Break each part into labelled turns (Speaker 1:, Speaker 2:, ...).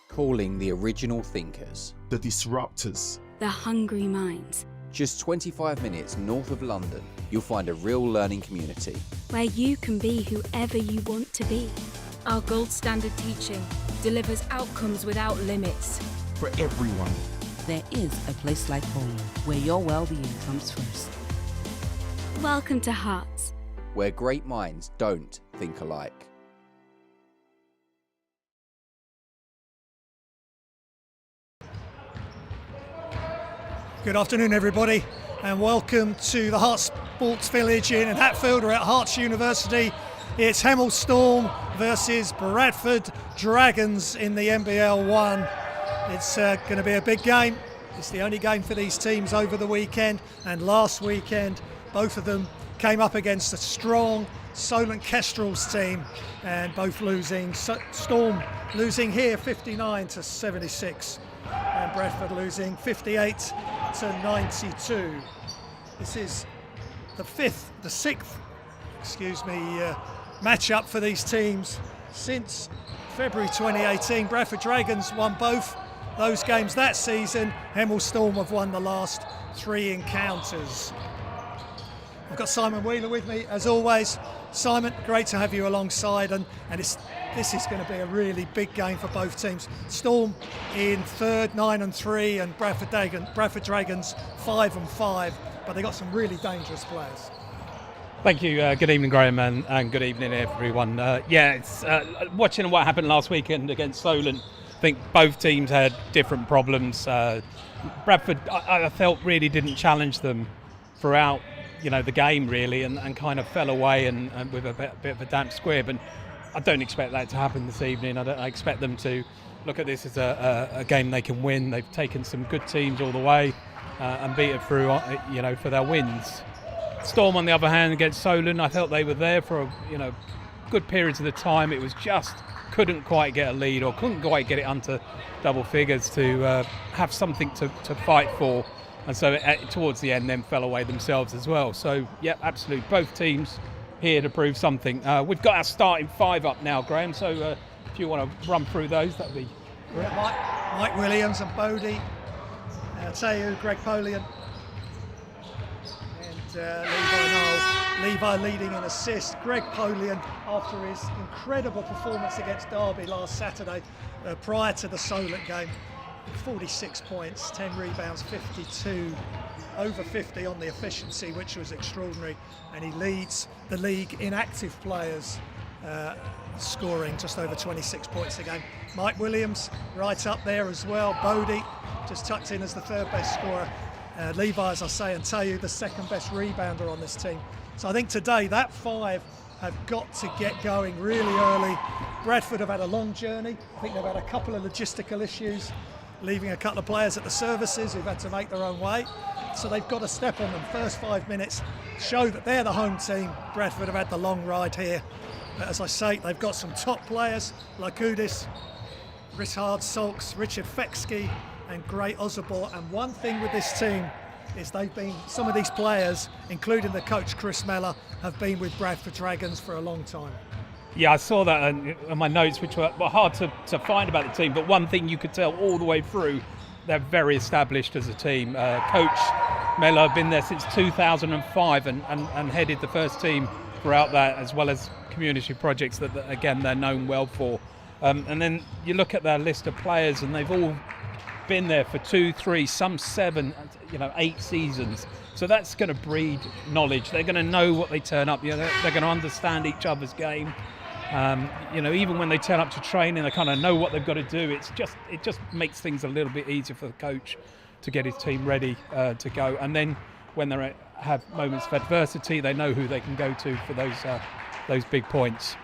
Speaker 1: Calling the original thinkers,
Speaker 2: the disruptors,
Speaker 3: the hungry minds.
Speaker 1: Just 25 minutes north of London, you'll find a real learning community
Speaker 3: where you can be whoever you want to be.
Speaker 4: Our gold standard teaching delivers outcomes without limits.
Speaker 2: For everyone.
Speaker 5: There is a place like home where your well-being comes first.
Speaker 3: Welcome to Hearts,
Speaker 1: where great minds don't think alike.
Speaker 6: Good afternoon, everybody, and welcome to the Hearts Sports Village in Hatfield. We're at Hearts University. It's Hemel Storm versus Bradford Dragons in the NBL 1. It's going to be a big game. It's the only game for these teams over the weekend, and last weekend both of them came up against a strong Solent Kestrels team and both losing. Storm losing here 59-76 and Bradford losing 58-92. This is the sixth matchup for these teams since February 2018. Bradford Dragons won both those games that season. Hemel Storm have won the last three encounters. I've got Simon Wheeler with me, as always. Simon, great to have you alongside, and this is going to be a really big game for both teams. Storm in third, 9-3, and Bradford Dragons 5-5, but they got some really dangerous players.
Speaker 7: Thank you. Good evening, Graham, and good evening, everyone. It's watching what happened last weekend against Solent. I think both teams had different problems. Bradford, I felt, really didn't challenge them throughout, the game really, and kind of fell away and with a bit of a damp squib. And I don't expect that to happen this evening. I expect them to look at this as a game they can win. They've taken some good teams all the way and beat it through, for their wins. Storm, on the other hand, against Solent, I felt they were there for good periods of the time. It was just couldn't quite get a lead or couldn't quite get it onto double figures to have something to fight for, and so towards the end then fell away themselves as well. So yeah, absolutely, both teams here to prove something. We've got our starting five up now, Graham, so if you want to run through those, that'd be great.
Speaker 6: Mike Williams and Bodie, Tayu, Greg Polian, Levi leading in assists. Greg Polian, after his incredible performance against Derby last Saturday, prior to the Solent game, 46 points, 10 rebounds, 52, over 50 on the efficiency, which was extraordinary. And he leads the league in active players, scoring just over 26 points a game. Mike Williams right up there as well. Bodie just tucked in as the third best scorer. Levi, as I say, and Tayu, the second best rebounder on this team. So I think today that five have got to get going really early. Bradford have had a long journey. I think they've had a couple of logistical issues, leaving a couple of players at the services who've had to make their own way. So they've got to step on them. First 5 minutes show that they're the home team. Bradford have had the long ride here. But as I say, they've got some top players like Udis, Richard Salks, Richard Feksky, and Great Ozabor. And one thing with this team is some of these players, including the coach Chris Meller, have been with Bradford Dragons for a long time.
Speaker 7: Yeah, I saw that in my notes, which were hard to find about the team, but one thing you could tell all the way through, they're very established as a team. Coach Meller, been there since 2005 and headed the first team throughout that, as well as community projects that again, they're known well for. And then you look at their list of players and they've all been there for 2, 3, some 7, 8 seasons. So that's going to breed knowledge. They're going to know what they turn up. They're going to understand each other's game. Even when they turn up to training, they kind of know what they've got to do. It just makes things a little bit easier for the coach to get his team ready to go. And then when they have moments of adversity, they know who they can go to for those big points.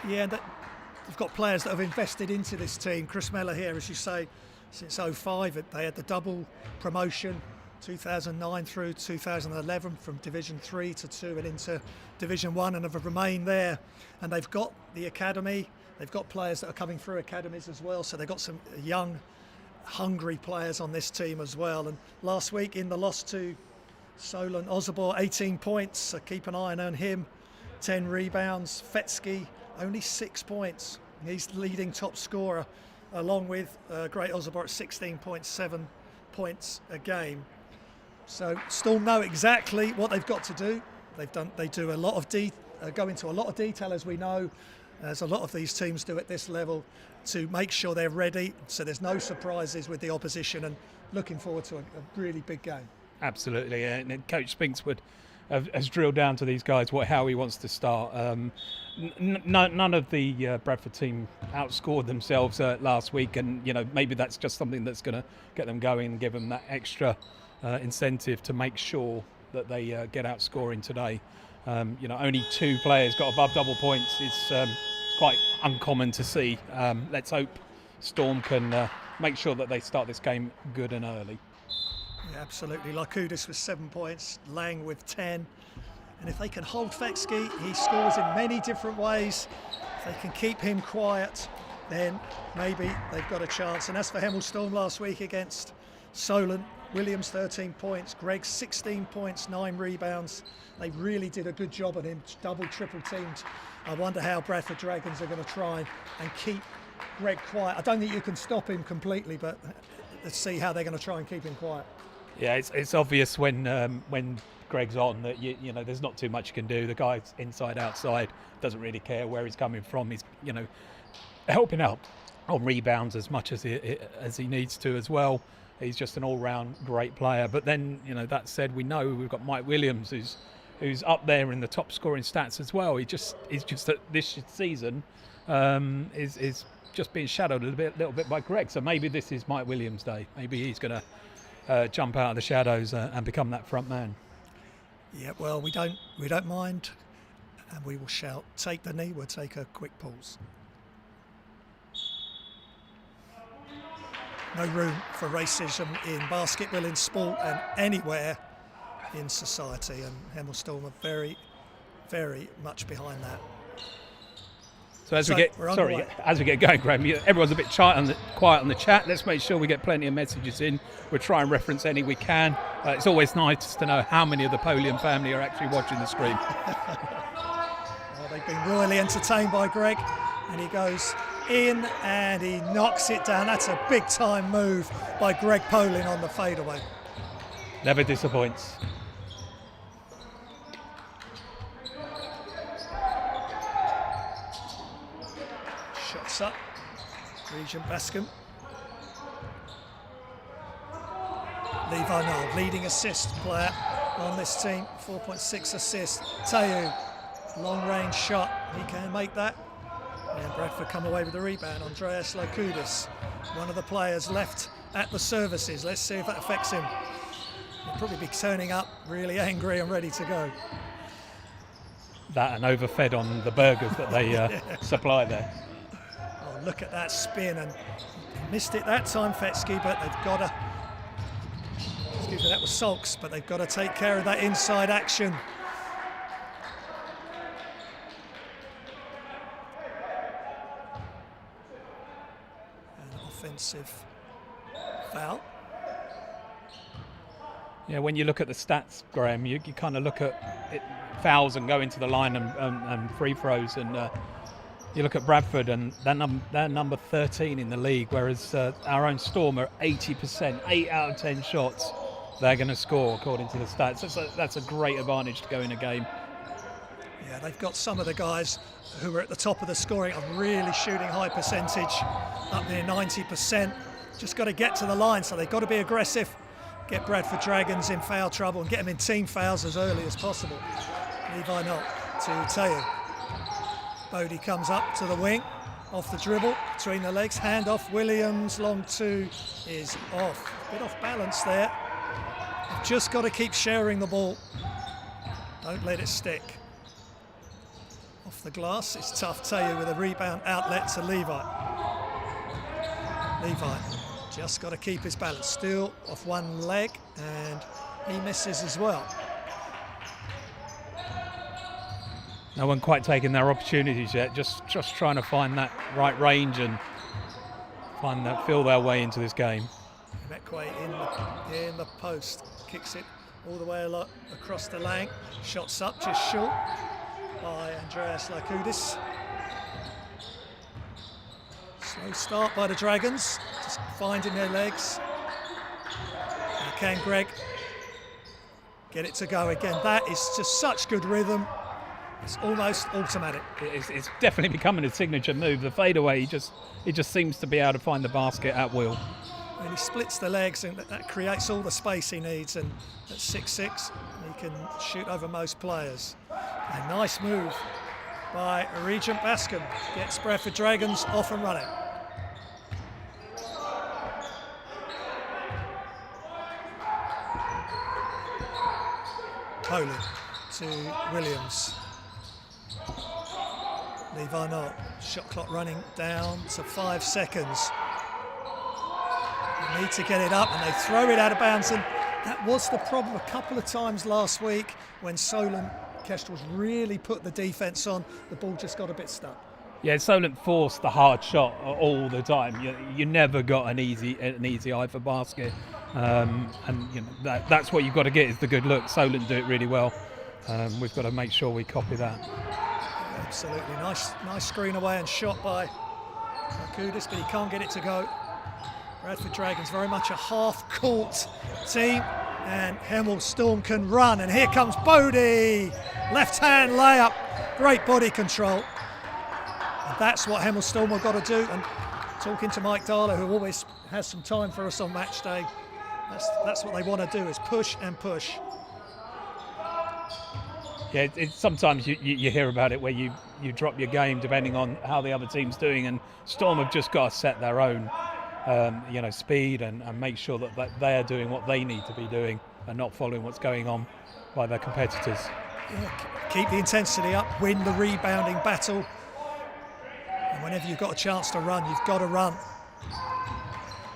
Speaker 6: Yeah, they've got players that have invested into this team. Chris Meller here, as you say, since 2005, they had the double promotion, 2009 through 2011, from Division 3 to 2 and into Division 1, and have remained there. And they've got the academy, they've got players that are coming through academies as well, so they've got some young, hungry players on this team as well. And last week in the loss to Solent, Ozabor, 18 points, so keep an eye on him, 10 rebounds. Fetsky, only 6 points. He's leading top scorer, along with Great Ozabor at 16.7 points a game. So Storm know exactly what they've got to do. They do a lot of go into a lot of detail, as we know, as a lot of these teams do at this level, to make sure they're ready, so there's no surprises with the opposition, and looking forward to a really big game.
Speaker 7: Absolutely, and Coach Spinkswood has drilled down to these guys how he wants to start. None of the Bradford team outscored themselves last week, and maybe that's just something that's going to get them going and give them that extra incentive to make sure that they get outscoring today. Only 2 players got above double points. It's quite uncommon to see. Let's hope Storm can make sure that they start this game good and early.
Speaker 6: Yeah, absolutely. Lakudis with 7 points, Lang with 10. And if they can hold Feksky, he scores in many different ways. If they can keep him quiet, then maybe they've got a chance. And as for Hemel Storm last week against Solent, Williams 13 points, Greg 16 points, 9 rebounds. They really did a good job on him, double, triple teamed. I wonder how Bradford Dragons are going to try and keep Greg quiet. I don't think you can stop him completely, but let's see how they're going to try and keep him quiet.
Speaker 7: Yeah, it's obvious when Greg's on, that you know there's not too much you can do. The guy's inside, outside, doesn't really care where he's coming from. He's helping out on rebounds as much as he needs to as well. He's just an all-round great player. But then, that said, we know we've got Mike Williams, who's up there in the top scoring stats as well. He's just that this season is just being shadowed a little bit by Greg. So maybe this is Mike Williams' day. Maybe he's going to jump out of the shadows and become that front man.
Speaker 6: Yeah, well, we don't mind, and we will shout, "Take the knee." We'll take a quick pause. No room for racism in basketball, in sport, and anywhere in society. And Hemel Storm are very, very much behind that.
Speaker 7: So as we get going, Graham, everyone's a bit quiet on the chat. Let's make sure we get plenty of messages in. We'll try and reference any we can. It's always nice to know how many of the Polian family are actually watching the stream.
Speaker 6: Well, they've been royally entertained by Greg, and he goes in and he knocks it down. That's a big time move by Greg Polin on the fadeaway.
Speaker 7: Never disappoints.
Speaker 6: Shots up. Regent Bascom. Levi Noel, leading assist player on this team. 4.6 assists. Tayu, long range shot. He can make that. And Bradford come away with the rebound. Andreas Lokoudis, one of the players left at the services. Let's see if that affects him. He'll probably be turning up really angry and ready to go.
Speaker 7: That and overfed on the burgers that they supply there.
Speaker 6: Oh, look at that spin, and missed it that time, Fetsky, but they've got to. Excuse me, that was Sulks, but they've got to take care of that inside action. An offensive foul.
Speaker 7: Yeah, when you look at the stats, Graham, you kind of look at it, fouls and go into the line and free throws, and you look at Bradford and they're number 13 in the league, whereas our own Storm are 80%, 8 out of 10 shots they're going to score according to the stats. That's a great advantage to go in a game.
Speaker 6: Yeah, they've got some of the guys who are at the top of the scoring are really shooting high percentage, up near 90%. Just got to get to the line, so they've got to be aggressive. Get Bradford Dragons in foul trouble and get them in team fouls as early as possible. Levi Noel to Tayu. Bodie comes up to the wing, off the dribble, between the legs, hand off Williams, long two is off. A bit off balance there. You've just got to keep sharing the ball. Don't let it stick. Off the glass, it's tough. Tayu with a rebound outlet to Levi. Levi just got to keep his balance. Still off one leg, and he misses as well.
Speaker 7: No one quite taking their opportunities yet. Just trying to find that right range and feel their way into this game.
Speaker 6: Mekwe in the post, kicks it all the way across the lane. Shots up, just short by Andreas Lokoudis. Slow start by the Dragons, just finding their legs. And can Greg get it to go again? That is just such good rhythm. It's almost automatic.
Speaker 7: It's definitely becoming a signature move. The fadeaway, he just seems to be able to find the basket at will.
Speaker 6: And he splits the legs, and that creates all the space he needs. And at 6'6", he can shoot over most players. A nice move by Regent Bascom. Gets Bradford Dragons off and running. Poland to Williams. Levi Noel, shot clock running down to 5 seconds. They need to get it up, and they throw it out of bounds, and that was the problem a couple of times last week when Solent Kestrels really put the defence on. The ball just got a bit stuck.
Speaker 7: Yeah, Solent forced the hard shot all the time. You never got an easy eye for basket, and that's what you've got to get is the good look. Solent do it really well. We've got to make sure we copy that.
Speaker 6: Absolutely, nice screen away and shot by Lokoudis, but he can't get it to go. Bradford Dragons very much a half-court team. and Hemel Storm can run, and here comes Bodie, left hand layup, great body control, and that's what Hemel Storm have got to do. And talking to Mike Darlow, who always has some time for us on match day, that's what they want to do, is push and push.
Speaker 7: Yeah, sometimes you hear about it where you drop your game depending on how the other team's doing, and Storm have just got to set their own speed and make sure that they are doing what they need to be doing and not following what's going on by their competitors.
Speaker 6: Yeah, keep the intensity up, win the rebounding battle, and whenever you've got a chance to run, you've got to run.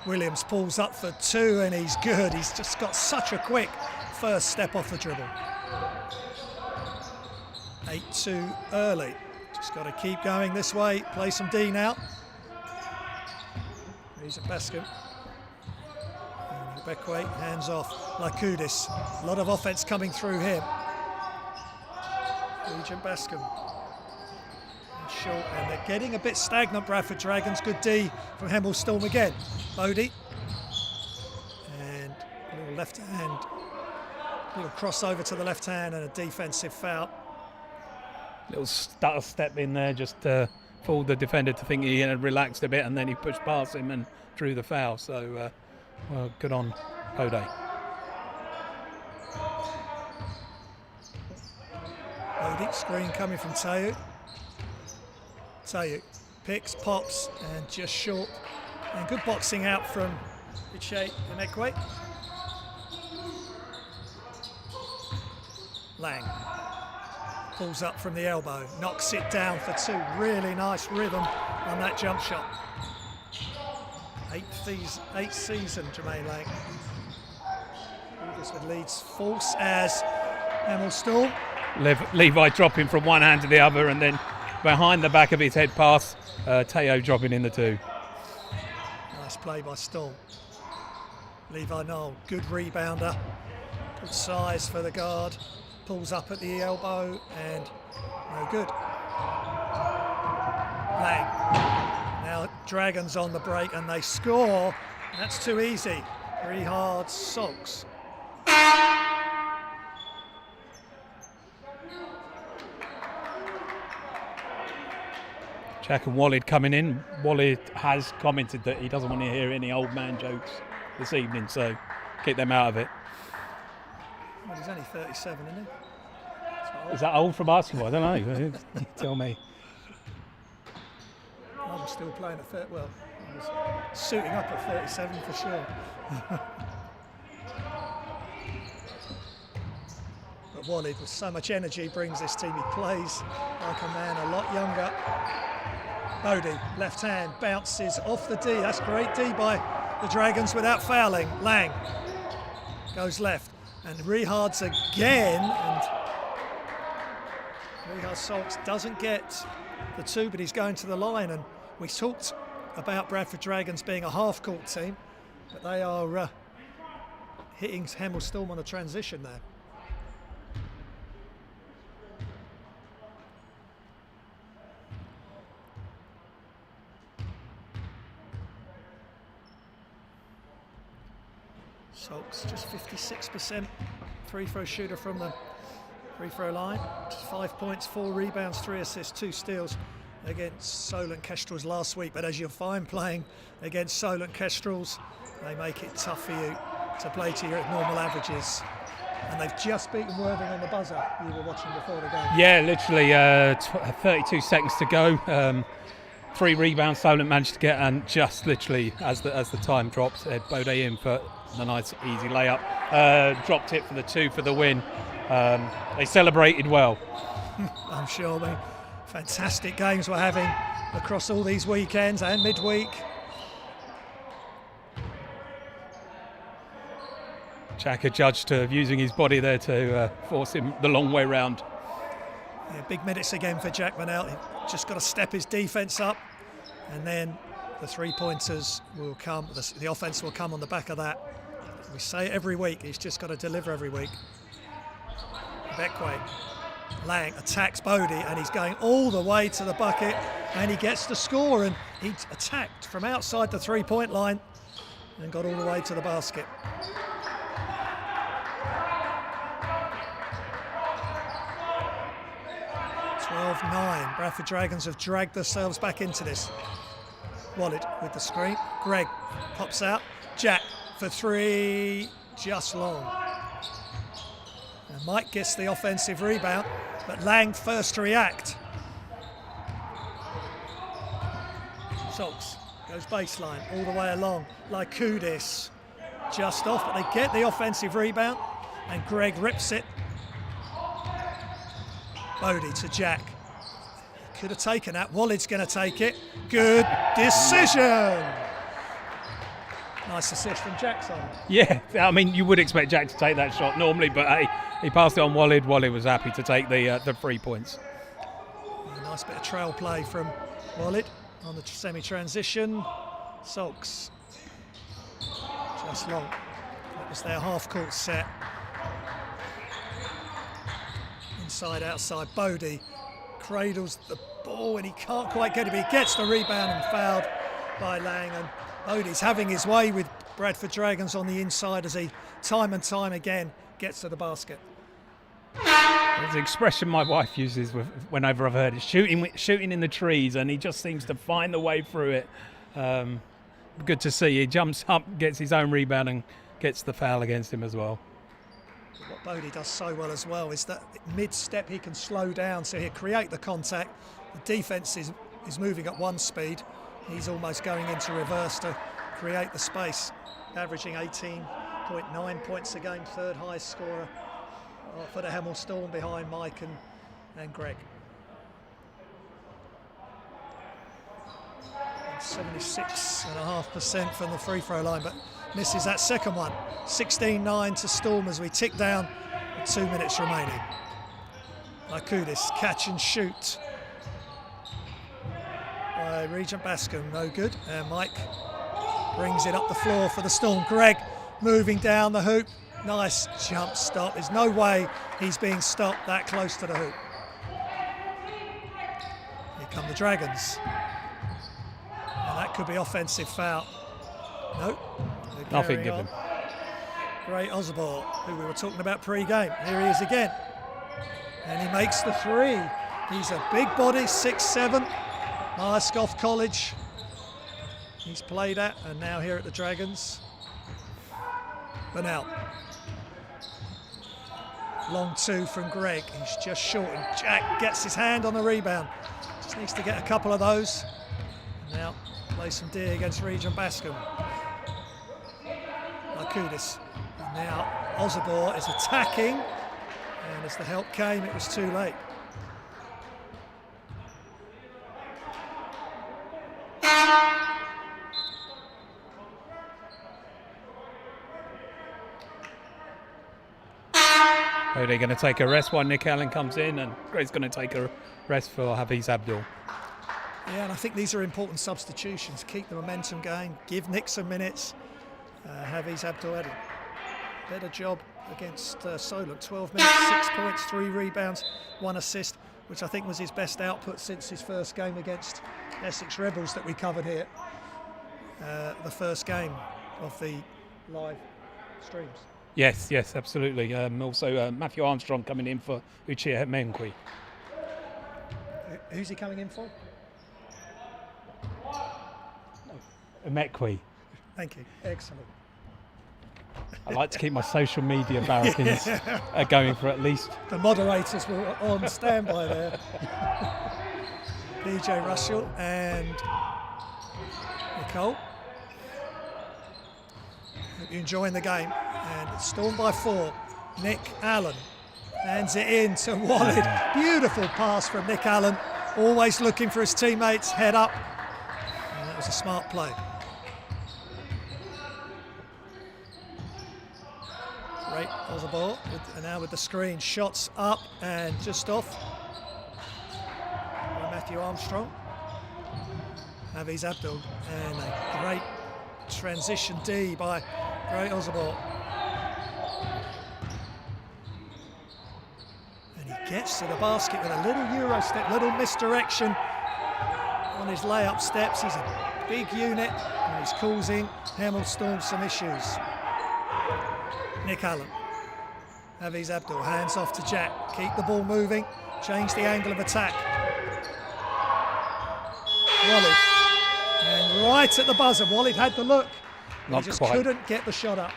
Speaker 6: Williams pulls up for two, and he's good. He's just got such a quick first step off the dribble. 8-2 early. Just got to keep going this way. Play some D now. He's at Bascom. Beckway, hands off. Lakudis. A lot of offense coming through him. Regent Bascom. Short, and they're getting a bit stagnant, Bradford Dragons. Good D from Hemel Storm again. Bodie. And a little left hand. A little crossover to the left hand and a defensive foul.
Speaker 7: Little stutter step in there, just fooled the defender to think he had relaxed a bit, and then he pushed past him and drew the foul. So, well, good on Bodie.
Speaker 6: Bodie, screen coming from Tayu. Tayu picks, pops, and just short. And good boxing out from Iche Emekwe. Lang pulls up from the elbow, knocks it down for two. Really nice rhythm on that jump shot. Eighth season, Jermaine Lang. August with Leeds false as Hemel Storm.
Speaker 7: Levi dropping from one hand to the other, and then behind the back of his head pass, Teo dropping in the two.
Speaker 6: Nice play by Storm. Levi Knoll, good rebounder. Good size for the guard. Pulls up at the elbow and no good. Lang. Now Dragons on the break and they score. That's too easy. 3 hard socks.
Speaker 7: Jack and Walid coming in. Walid has commented that he doesn't want to hear any old man jokes this evening, so keep them out of it.
Speaker 6: Well, he's only 37, isn't he?
Speaker 7: Is that old for basketball? I don't know. You tell me.
Speaker 6: I was still playing at 30. Well, I was suiting up at 37 for sure. But Walid, with so much energy, brings this team. He plays like a man a lot younger. Bodie, left hand, bounces off the D. That's great D by the Dragons without fouling. Lang goes left. And Rehards again, and Rehard Salks doesn't get the two, but he's going to the line. And we talked about Bradford Dragons being a half-court team, but they are hitting Hemel Storm on a transition there. Salks just 56% free throw shooter from the free throw line. Just 5 points, 4 rebounds, 3 assists, 2 steals against Solent Kestrels last week. But as you'll find playing against Solent Kestrels, they make it tough for you to play to your normal averages. And they've just beaten Worthing on the buzzer. You were watching before the game.
Speaker 7: Yeah, literally 32 seconds to go. 3 rebounds Solent managed to get, and just literally as the time dropped, Bodie in for the nice easy layup. Dropped it for the 2 for the win. They celebrated well.
Speaker 6: I'm sure. I mean, fantastic games we're having across all these weekends and midweek.
Speaker 7: Jack adjudged to using his body there to force him the long way round.
Speaker 6: Yeah, big minutes again for Jack Manel. Just got to step his defence up, and then the 3-pointers will come. The offence will come on the back of that. We say it every week. He's just got to deliver every week. Beckway. Lang attacks Bodie, and he's going all the way to the bucket, and he gets the score, and he attacked from outside the 3-point line and got all the way to the basket. 12-9. Bradford Dragons have dragged themselves back into this. Walid with the screen. Greg pops out. Jack for 3, just long. And Mike gets the offensive rebound, but Lang first to react. Sox goes baseline all the way along. Lykoudis just off, but they get the offensive rebound, and Greg rips it. Bodie to Jack. Could have taken that. Walid's going to take it. Good decision. Nice assist from Jackson.
Speaker 7: Yeah, I mean, you would expect Jack to take that shot normally, but hey, he passed it on Walid. Walid was happy to take the 3 points.
Speaker 6: A nice bit of trail play from Walid on the semi-transition. Sox just long. That was their half-court set. Inside, outside. Bodie cradles the ball and he can't quite get it, but he gets the rebound and fouled by Lang. And Bodie's having his way with Bradford Dragons on the inside as he time and time again gets to the basket.
Speaker 7: There's an expression my wife uses whenever I've heard it, shooting in the trees, and he just seems to find the way through it. Good to see. He jumps up, gets his own rebound and gets the foul against him as well.
Speaker 6: What Bodie does so well as well is that mid-step he can slow down, so he'll create the contact. The defence is moving at one speed. He's almost going into reverse to create the space, averaging 18.9 points a game, third highest scorer for the Hemel Storm behind Mike and Greg. 76.5% from the free throw line, but misses that second one. 16-9 to Storm as we tick down with 2 minutes remaining. Lykoudis, catch and shoot by Regent Bascom, no good. And Mike brings it up the floor for the Storm. Greg moving down the hoop. Nice jump stop. There's no way he's being stopped that close to the hoop. Here come the Dragons. And that could be offensive foul. Nope.
Speaker 7: Nothing given.
Speaker 6: Great Osborne, who we were talking about pre-game. Here he is again. And he makes the 3. He's a big body, 6'7". Myerscough College. He's played at, and now here at the Dragons. Burnell. Long 2 from Greg. He's just short, and Jack gets his hand on the rebound. Just needs to get a couple of those. And now play some D against Regent Bascom. Lykoudis. And now Osborne is attacking, and as the help came, it was too late.
Speaker 7: Are they going to take a rest while Nick Allen comes in, and Greg's going to take a rest for Hafiz Abdul?
Speaker 6: Yeah, and I think these are important substitutions. Keep the momentum going, give Nick some minutes. Hafiz Abdul had a better job against Solent. 12 minutes, 6 points, 3 rebounds, 1 assist, which I think was his best output since his first game against Essex Rebels that we covered here. The first game of the live streams.
Speaker 7: Yes, absolutely. Also, Matthew Armstrong coming in for Uchia Menkwi.
Speaker 6: Who's he coming in for?
Speaker 7: Mekwi.
Speaker 6: Thank you. Excellent.
Speaker 7: I like to keep my social media barricades going for at least.
Speaker 6: The moderators were on standby there. PJ Russell and Nicole. Hope you're enjoying the game. And it's Storm by 4. Nick Allen hands it in to Walid. Beautiful pass from Nick Allen. Always looking for his teammates. Head up. And that was a smart play. Great Osborne, and now with the screen. Shots up and just off by Matthew Armstrong. Hafiz Abdul, and a great transition D by Great Osborne. And he gets to the basket with a little Euro step, little misdirection on his layup steps. He's a big unit and he's causing Hemel Storm some issues. Nick Allen. Hafiz Abdul, hands off to Jack. Keep the ball moving. Change the angle of attack. Wally. And right at the buzzer, Wally had the look.
Speaker 7: Not
Speaker 6: he just
Speaker 7: quite.
Speaker 6: couldn't get the shot up.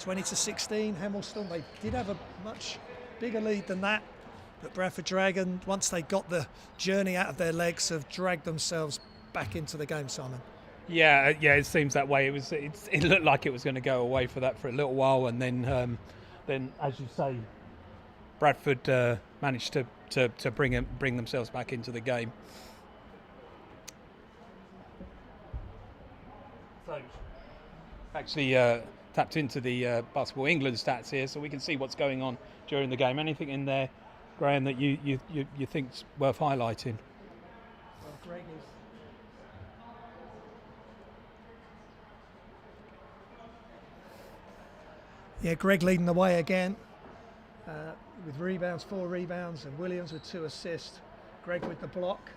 Speaker 6: 20-16, Hemel Storm. They did have a much bigger lead than that. But Bradford Dragon, once they got the journey out of their legs, have dragged themselves back into the game, Simon.
Speaker 7: Yeah, it seems that way. It looked like it was going to go away for that for a little while, and then as you say, Bradford managed to bring themselves back into the game. So, actually tapped into the Basketball England stats here, so we can see what's going on during the game. Anything in there, Graham, that you think's worth highlighting?
Speaker 6: Well, Greg is. Yeah, Greg leading the way again with rebounds, 4 rebounds, and Williams with 2 assists. Greg with the block.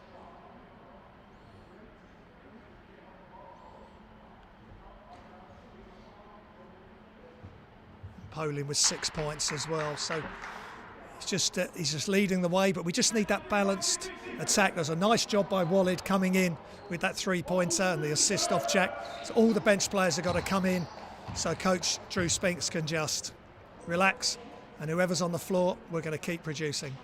Speaker 6: Poling with 6 points as well. So he's just leading the way, but we just need that balanced attack. There's a nice job by Wallid coming in with that 3-pointer and the assist off Jack. So all the bench players have got to come in, so Coach Drew Spinks can just relax, and whoever's on the floor, we're going to keep producing.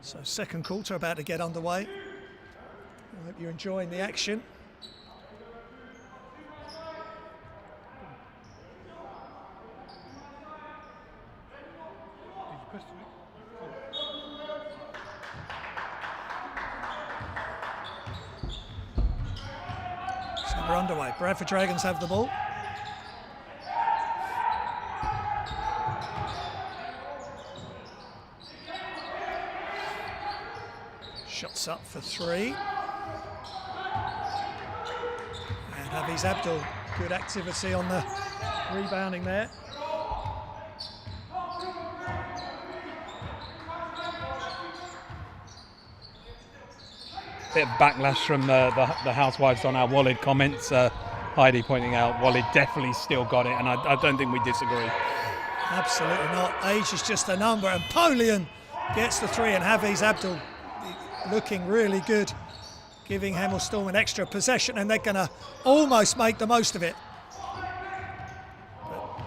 Speaker 6: So second quarter about to get underway. I hope you're enjoying the action. So we're underway. Bradford Dragons have the ball. Shots up for 3. And Hafiz Abdul, good activity on the rebounding there.
Speaker 7: Bit of backlash from the housewives on our Wallid comments. Heidi pointing out Wallid definitely still got it, and I don't think we disagree.
Speaker 6: Absolutely not. Age is just a number, and Polian gets the 3, and Hafiz Abdul looking really good, giving Hemel Storm an extra possession, and they're going to almost make the most of it. But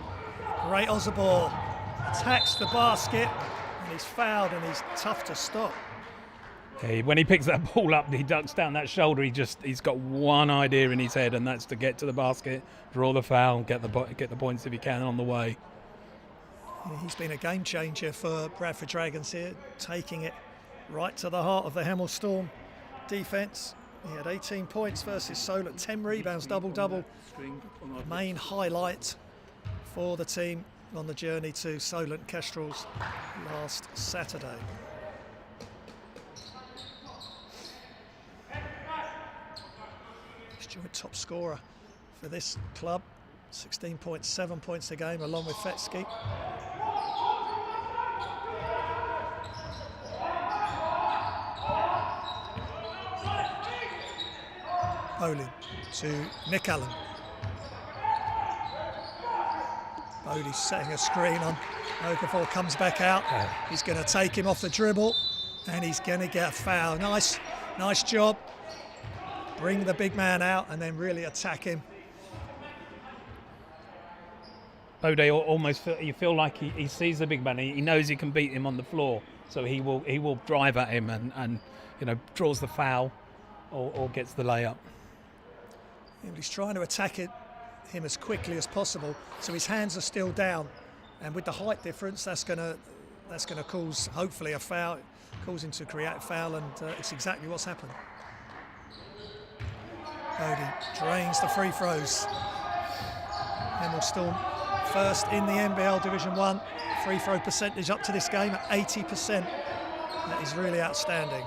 Speaker 6: great Ozabor attacks the basket, and he's fouled, and he's tough to stop.
Speaker 7: Yeah, when he picks that ball up, he ducks down that shoulder. He's got one idea in his head, and that's to get to the basket, draw the foul, get the points if he can on the way.
Speaker 6: Yeah, he's been a game changer for Bradford Dragons here, taking it right to the heart of the Hemel Storm defence. He had 18 points versus Solent, 10 rebounds, double-double. Main highlight for the team on the journey to Solent Kestrels last Saturday. Joint top scorer for this club, 16.7 points a game, along with Fetsky. Bowling to Nick Allen. Bowley's setting a screen on. Okafor comes back out. He's going to take him off the dribble, and he's going to get a foul. Nice job. Bring the big man out and then really attack him.
Speaker 7: Bode you feel like he sees the big man. He knows he can beat him on the floor, so he will drive at him and draws the foul or gets the layup.
Speaker 6: And he's trying to attack him as quickly as possible, so his hands are still down, and with the height difference, that's going to cause hopefully a foul. It calls him to create a foul, and it's exactly what's happened. Bodie drains the free throws. Hemel Storm first in the NBL Division 1. Free throw percentage up to this game at 80%. That is really outstanding.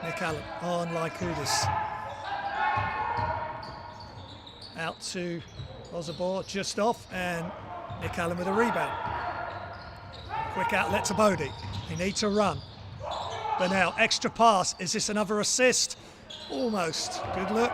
Speaker 6: Nick Allen on Lykoudis. Out to Ozabor, just off, and Nick Allen with a rebound. Quick outlet to Bodie. They need to run. But now, extra pass. Is this another assist? Almost. Good look.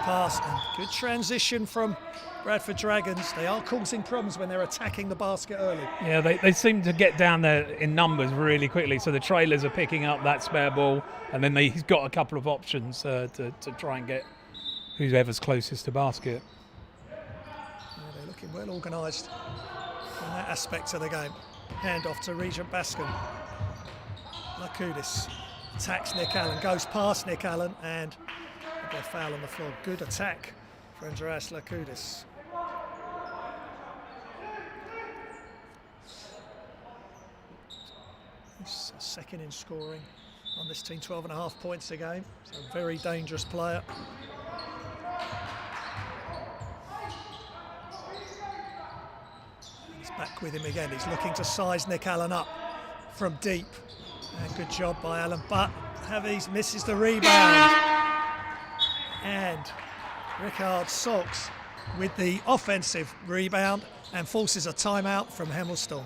Speaker 6: pass and good transition from Bradford Dragons. They are causing problems when they're attacking the basket early.
Speaker 7: Yeah, they seem to get down there in numbers really quickly. So the trailers are picking up that spare ball, and then he's got a couple of options to try and get whoever's closest to basket.
Speaker 6: Yeah, they're looking well organised in that aspect of the game. Hand off to Regent Bascom. Lakudis attacks Nick Allen, goes past Nick Allen, and a foul on the floor. Good attack for Andreas Lakudis. He's second in scoring on this team, 12.5 points a game. So a very dangerous player. He's back with him again. He's looking to size Nick Allen up from deep. And good job by Allen, but Havies misses the rebound. And Rickard Sox with the offensive rebound and forces a timeout from Hemel Storm.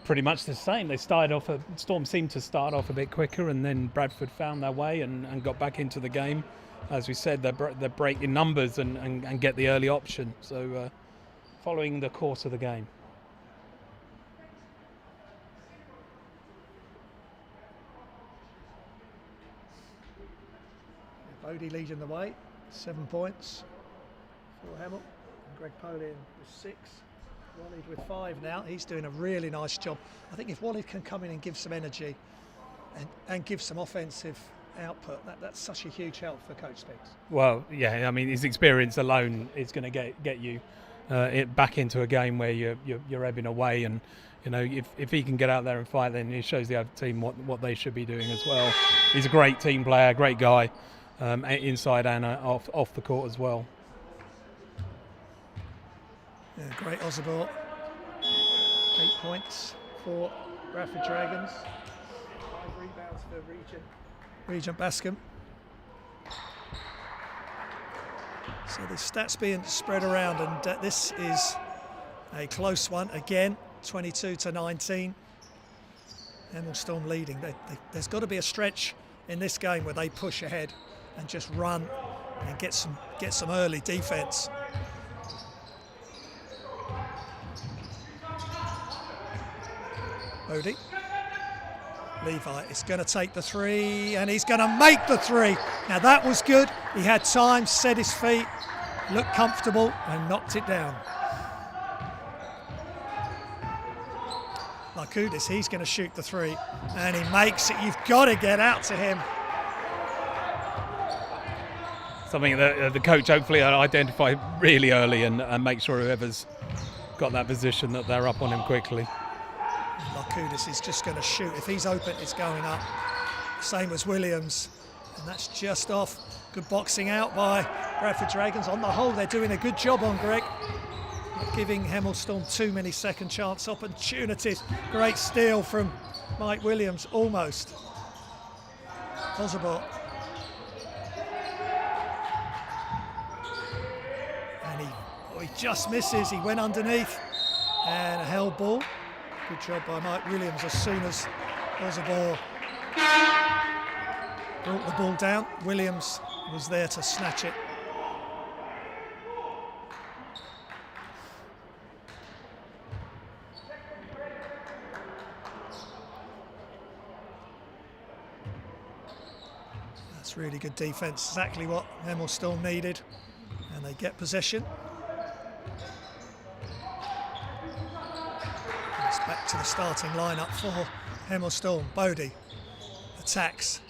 Speaker 7: Pretty much the same. They started off. Storm seemed to start off a bit quicker, and then Bradford found their way and got back into the game. As we said, they break in numbers and get the early option. So following the course of the game.
Speaker 6: Bodie leading the way, 7 points for Hemel. And Greg Polian with 6. Wallid with 5 now. He's doing a really nice job. I think if Wallid can come in and give some energy and give some offensive output, that's such a huge help for Coach Spiggs.
Speaker 7: Well, yeah, I mean, his experience alone is going to get you back into a game where you're ebbing away, and you know, if he can get out there and fight, then it shows the other team what they should be doing as well. He's a great team player, great guy, inside and off the court as well.
Speaker 6: Yeah, great Osborne. 8 points for Bradford Dragons. 5 rebounds for Regent Bascom. So the stats being spread around, and this is a close one again, 22-19. Hemel Storm leading. There's got to be a stretch in this game where they push ahead and just run and get some early defense. Bodie. Levi is going to take the 3, and he's going to make the 3. Now that was good. He had time, set his feet, looked comfortable, and knocked it down. Lakudis, he's going to shoot the 3, and he makes it. You've got to get out to him.
Speaker 7: Something that the coach hopefully identify really early and make sure whoever's got that position that they're up on him quickly.
Speaker 6: Lakudis is just going to shoot. If he's open, it's going up. Same as Williams. And that's just off. Good boxing out by Bradford Dragons. On the whole, they're doing a good job on Greg. Not giving Hemel Storm too many second chance opportunities. Great steal from Mike Williams, almost. Osborne. And he just misses. He went underneath. And a held ball. Good job by Mike Williams as soon as Osborne brought the ball down. Williams was there to snatch it. That's really good defence, exactly what Hemel Storm needed, and they get possession. It's back to the starting lineup for Hemel Storm. Bodie attacks,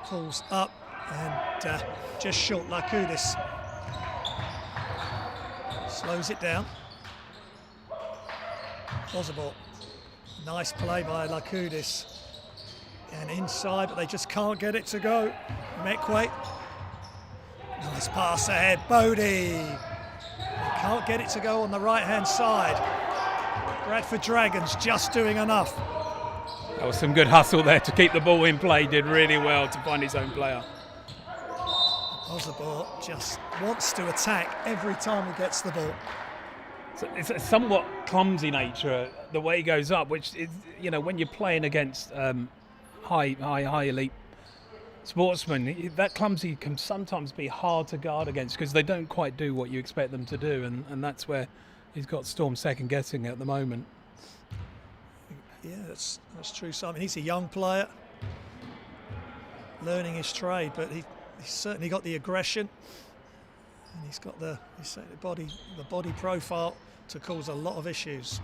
Speaker 6: pulls up, and just short. Lakudis slows it down. Osborne, nice play by Lakudis, and inside, but they just can't get it to go. Mekwe, nice pass ahead. Bodie, they can't get it to go on the right-hand side. Bradford Dragons just doing enough.
Speaker 7: That was some good hustle there to keep the ball in play. Did really well to find his own player.
Speaker 6: Osborne just wants to attack every time he gets the ball.
Speaker 7: So it's a somewhat clumsy nature, the way he goes up, which is, you know, when you're playing against high elite sportsmen, that clumsy can sometimes be hard to guard against because they don't quite do what you expect them to do, and that's where he's got Storm second guessing at the moment.
Speaker 6: Yeah, that's true, Simon. He's a young player, learning his trade, but he's certainly got the aggression, and he's got the body profile to cause a lot of issues.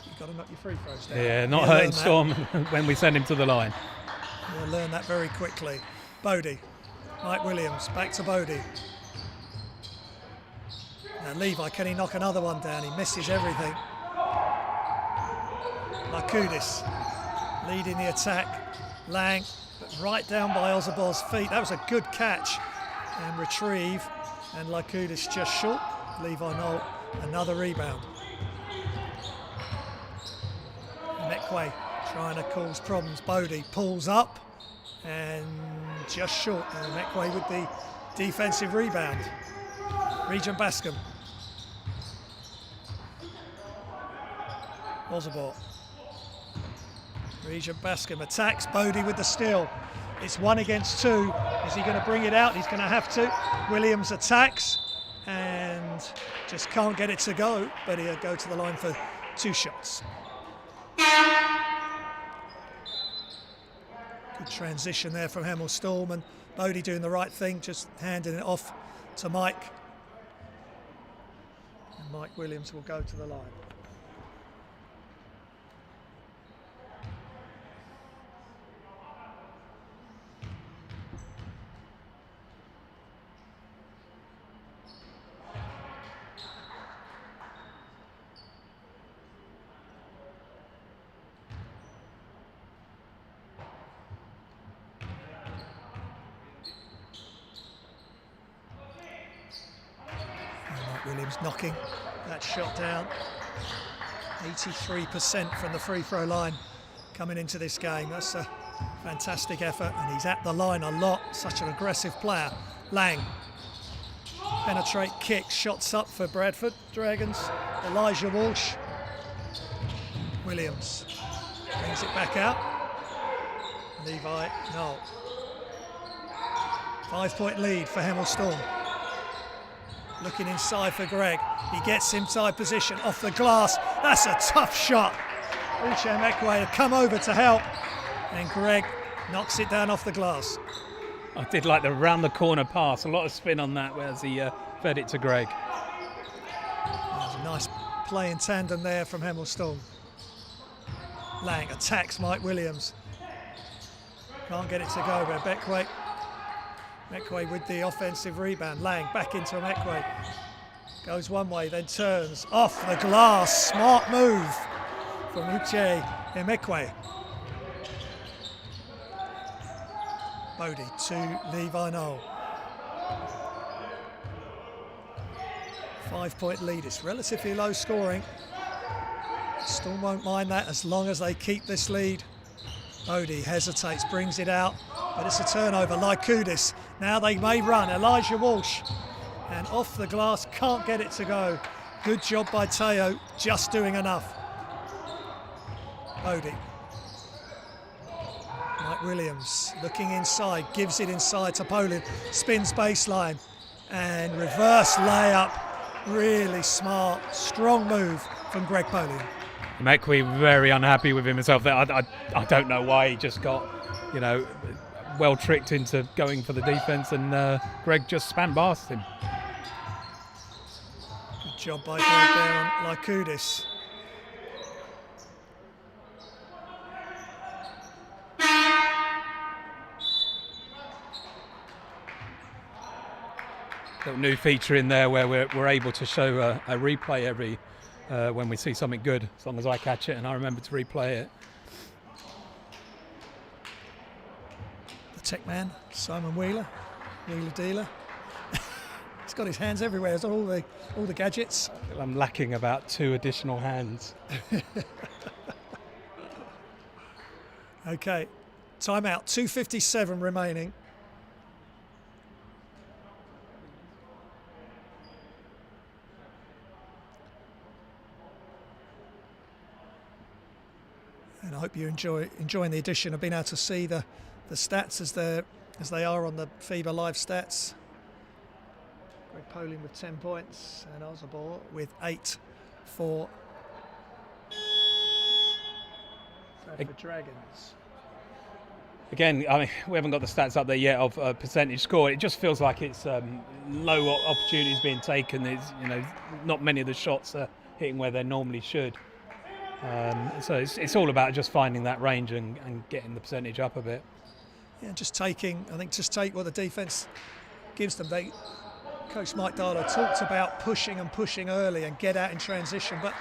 Speaker 6: You've got to knock your free throws down.
Speaker 7: Yeah, not hurting Storm when we send him to the line.
Speaker 6: We'll learn that very quickly. Bodie, Mike Williams, back to Bodie. Now Levi, can he knock another one down? He misses everything. Markudis leading the attack. Lang, but right down by Ozabor's feet. That was a good catch and retrieve. And Markudis just short. Levi Knoll, another rebound. Mekwe trying to cause problems. Bodie pulls up and just short. And Mekwe with the defensive rebound. Regent Bascom. Ozabor. Regent Bascom attacks. Bodie with the steal. It's 1 against 2. Is he going to bring it out? He's going to have to. Williams attacks and just can't get it to go, but he'll go to the line for 2 shots. Good transition there from Hemel Storm, and Bodie doing the right thing, just handing it off to Mike. And Mike Williams will go to the line. Williams knocking that shot down. 83% from the free throw line coming into this game. That's a fantastic effort, and he's at the line a lot. Such an aggressive player. Lang, penetrate kick, shots up for Bradford Dragons. Elijah Walsh. Williams brings it back out. Levi Knoll. 5-point lead for Hemel Storm. Looking inside for Greg. He gets inside position off the glass. That's a tough shot. Uche Mekwe come over to help, and Greg knocks it down off the glass.
Speaker 7: I did like the round the corner pass. A lot of spin on that as he fed it to Greg.
Speaker 6: There's a nice play in tandem there from Hemel Storm. Lang attacks Mike Williams. Can't get it to go, but Mekwe with the offensive rebound. Lang back into Mekwe. Goes one way, then turns off the glass. Smart move from Uche Mekwe. Bodie to Levi Knoll. 5-point lead. It's relatively low scoring. Storm won't mind that as long as they keep this lead. Bodie hesitates, brings it out, but it's a turnover. Lykoudis, now they may run. Elijah Walsh, and off the glass, can't get it to go. Good job by Teo, just doing enough. Bodie. Mike Williams looking inside, gives it inside to Poland, spins baseline, and reverse layup. Really smart, strong move from Greg Poland.
Speaker 7: Mekwe very unhappy with himself there. I don't know why he just got, well tricked into going for the defence, and Greg just spun past him.
Speaker 6: Good job by Greg there on Lykoudis.
Speaker 7: Little new feature in there where we're able to show a replay every when we see something good, as long as I catch it and I remember to replay it.
Speaker 6: The tech man, Simon Wheeler dealer. He's got his hands everywhere. He's got all the gadgets.
Speaker 7: I'm lacking about 2 additional hands.
Speaker 6: Okay, timeout. 2:57 remaining. And I hope you're enjoying the edition of being able to see the stats as they are on the FIBA live stats. Greg Poling with 10 points and Ozabor with 8 for Bradford Dragons.
Speaker 7: Again, I mean, we haven't got the stats up there yet of percentage score. It just feels like it's low opportunities being taken. There's, not many of the shots are hitting where they normally should. So it's all about just finding that range and getting the percentage up a bit.
Speaker 6: Yeah, just take what the defence gives them. Coach Mike Darlow talked about pushing early and get out in transition, but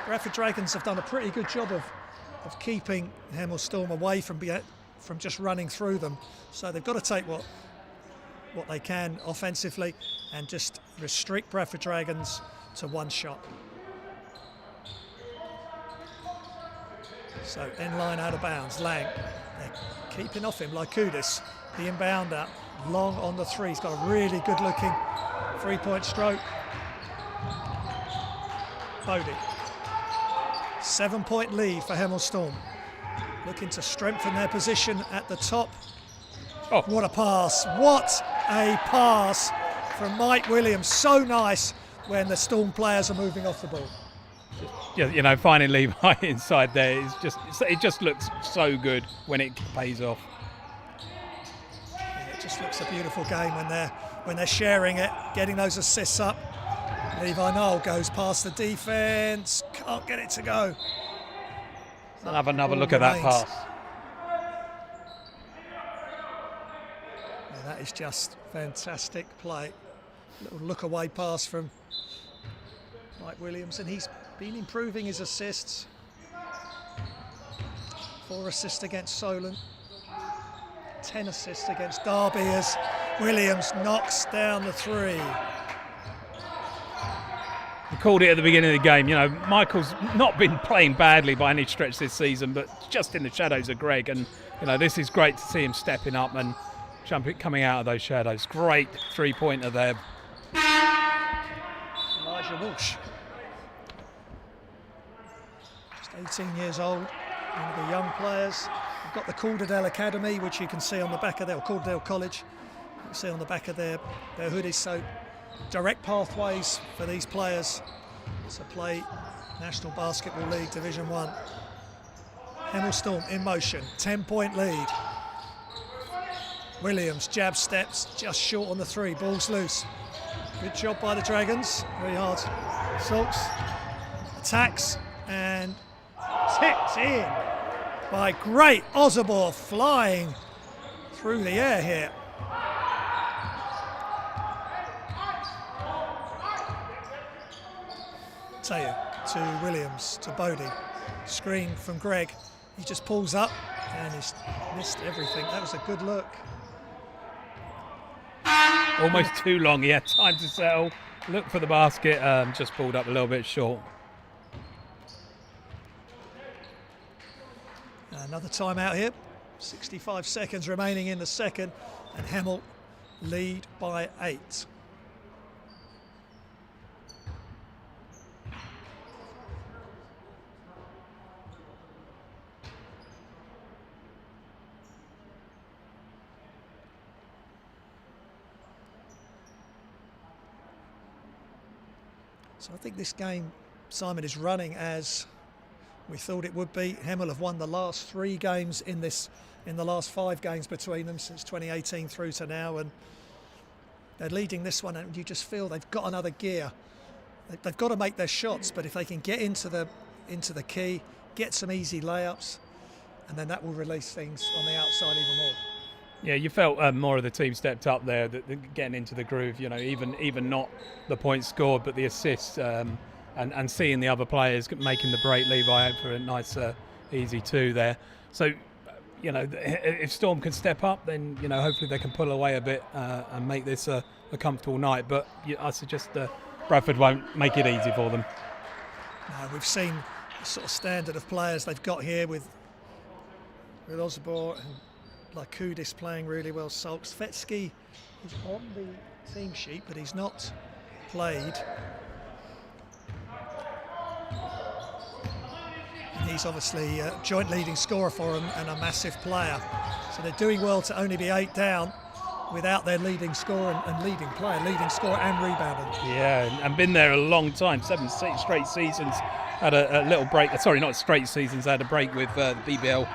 Speaker 6: Bradford Dragons have done a pretty good job of keeping Hemel Storm away from just running through them. So they've got to take what they can offensively and just restrict Bradford Dragons to one shot. So end line out of bounds. Lang, they're keeping off him. Lykoudis, the inbounder, long on the three. He's got a really good looking 3-point stroke. Bodie. 7-point lead for Hemel Storm. Looking to strengthen their position at the top.
Speaker 7: Oh.
Speaker 6: What a pass. What a pass from Mike Williams. So nice when the Storm players are moving off the ball.
Speaker 7: Yeah, finding Levi inside there it just looks so good when it pays off.
Speaker 6: Yeah, it just looks a beautiful game when they're sharing it, getting those assists up. Levi Knoll goes past the defence, can't get it to go.
Speaker 7: Let's have another look at that pass.
Speaker 6: Yeah, that is just fantastic play. Little look away pass from Mike Williams, and he's been improving his assists. 4 assists against Solent, 10 assists against Derby as Williams knocks down the 3.
Speaker 7: We called it at the beginning of the game. Michael's not been playing badly by any stretch this season, but just in the shadows of Greg. And this is great to see him stepping up and coming out of those shadows. Great 3-pointer there.
Speaker 6: Elijah Walsh, just 18 years old, one of the young players. We've got the Calderdale Academy, which you can see on the back of their Calderdale College. You can see on the back of their hoodies. So direct pathways for these players to play National Basketball League Division 1. Hemel Storm in motion, 10-point lead. Williams jab steps just short on the 3, ball's loose. Good job by the Dragons, very hard. Salts attacks and tipped in by great Ozabor, flying through the air here. Taylor to Williams, to Bodie. Screen from Greg. He just pulls up and he's missed everything. That was a good look.
Speaker 7: Almost too long. He had time to settle. Look for the basket. Just pulled up a little bit short.
Speaker 6: Another timeout here. 65 seconds remaining in the second. And Hemel lead by 8. So I think this game, Simon, is running as we thought it would be. Hemel have won the last 3 games in the last 5 games between them since 2018 through to now, and they're leading this one, and you just feel they've got another gear. They've got to make their shots, but if they can get into the key, get some easy layups, and then that will release things on the outside even more.
Speaker 7: Yeah, you felt more of the team stepped up there, getting into the groove. Even not the points scored, but the assists and seeing the other players making the break. Levi out for a nice, easy 2 there. So, if Storm can step up, then hopefully they can pull away a bit and make this a comfortable night. But I suggest Bradford won't make it easy for them.
Speaker 6: No, we've seen the sort of standard of players they've got here with Ozabor and Lykoudis playing really well. Salks Fetsky is on the team sheet, but he's not played. And he's obviously a joint leading scorer for them and a massive player. So they're doing well to only be 8 down without their leading scorer and leading player, leading scorer and rebounder.
Speaker 7: Yeah, and been there a long time, 7 straight seasons. Had a little break, sorry, not straight seasons, had a break with the BBL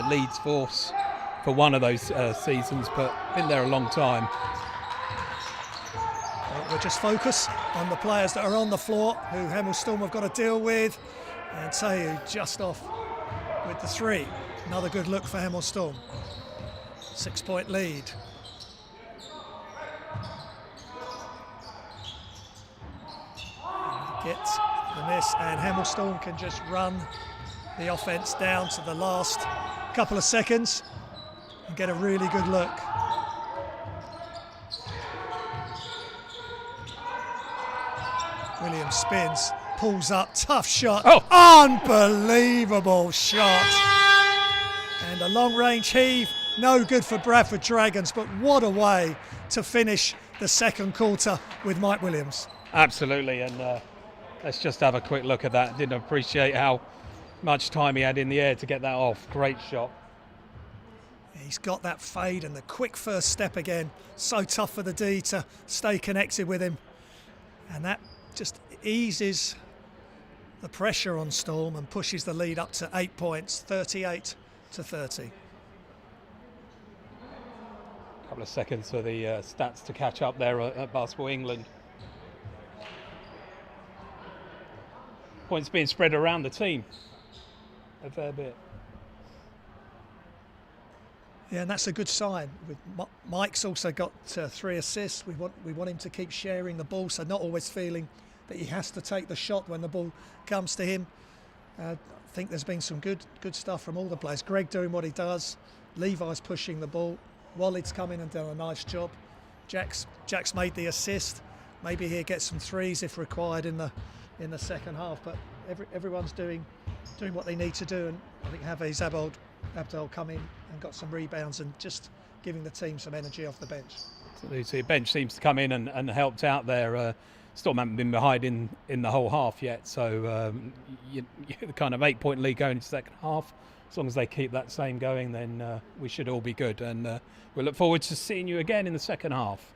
Speaker 7: Leeds Force for one of those seasons, but been there a long time.
Speaker 6: We'll just focus on the players that are on the floor, who Hemel Storm have got to deal with. And Tayu just off with the 3. Another good look for Hemel Storm. 6-point lead. Get the miss, and Hemel Storm can just run the offense down to the last couple of seconds and get a really good look. Williams spins, pulls up, tough shot.
Speaker 7: Oh!
Speaker 6: Unbelievable shot. And a long range heave, no good for Bradford Dragons, but what a way to finish the second quarter with Mike Williams.
Speaker 7: Absolutely, and let's just have a quick look at that. Didn't appreciate how much time he had in the air to get that off. Great shot.
Speaker 6: He's got that fade and the quick first step again. So tough for the D to stay connected with him. And that just eases the pressure on Storm and pushes the lead up to 8 points, 38-30.
Speaker 7: Couple of seconds for the stats to catch up there at Basketball England. Points being spread around the team a fair bit.
Speaker 6: Yeah, and that's a good sign. Mike's also got 3 assists. We want him to keep sharing the ball, so not always feeling that he has to take the shot when the ball comes to him. I think there's been some good stuff from all the players. Greg doing what he does. Levi's pushing the ball. Walid's come in and done a nice job. Jack's made the assist. Maybe he'll get some 3s if required in the second half. But everyone's doing what they need to do. And I think Hafiz Abdul come in and got some rebounds and just giving the team some energy off the bench.
Speaker 7: So the bench seems to come in and helped out there. Storm haven't been behind in the whole half yet, so the kind of 8-point lead going into the second half. As long as they keep that same going, then we should all be good, and we'll look forward to seeing you again in the second half.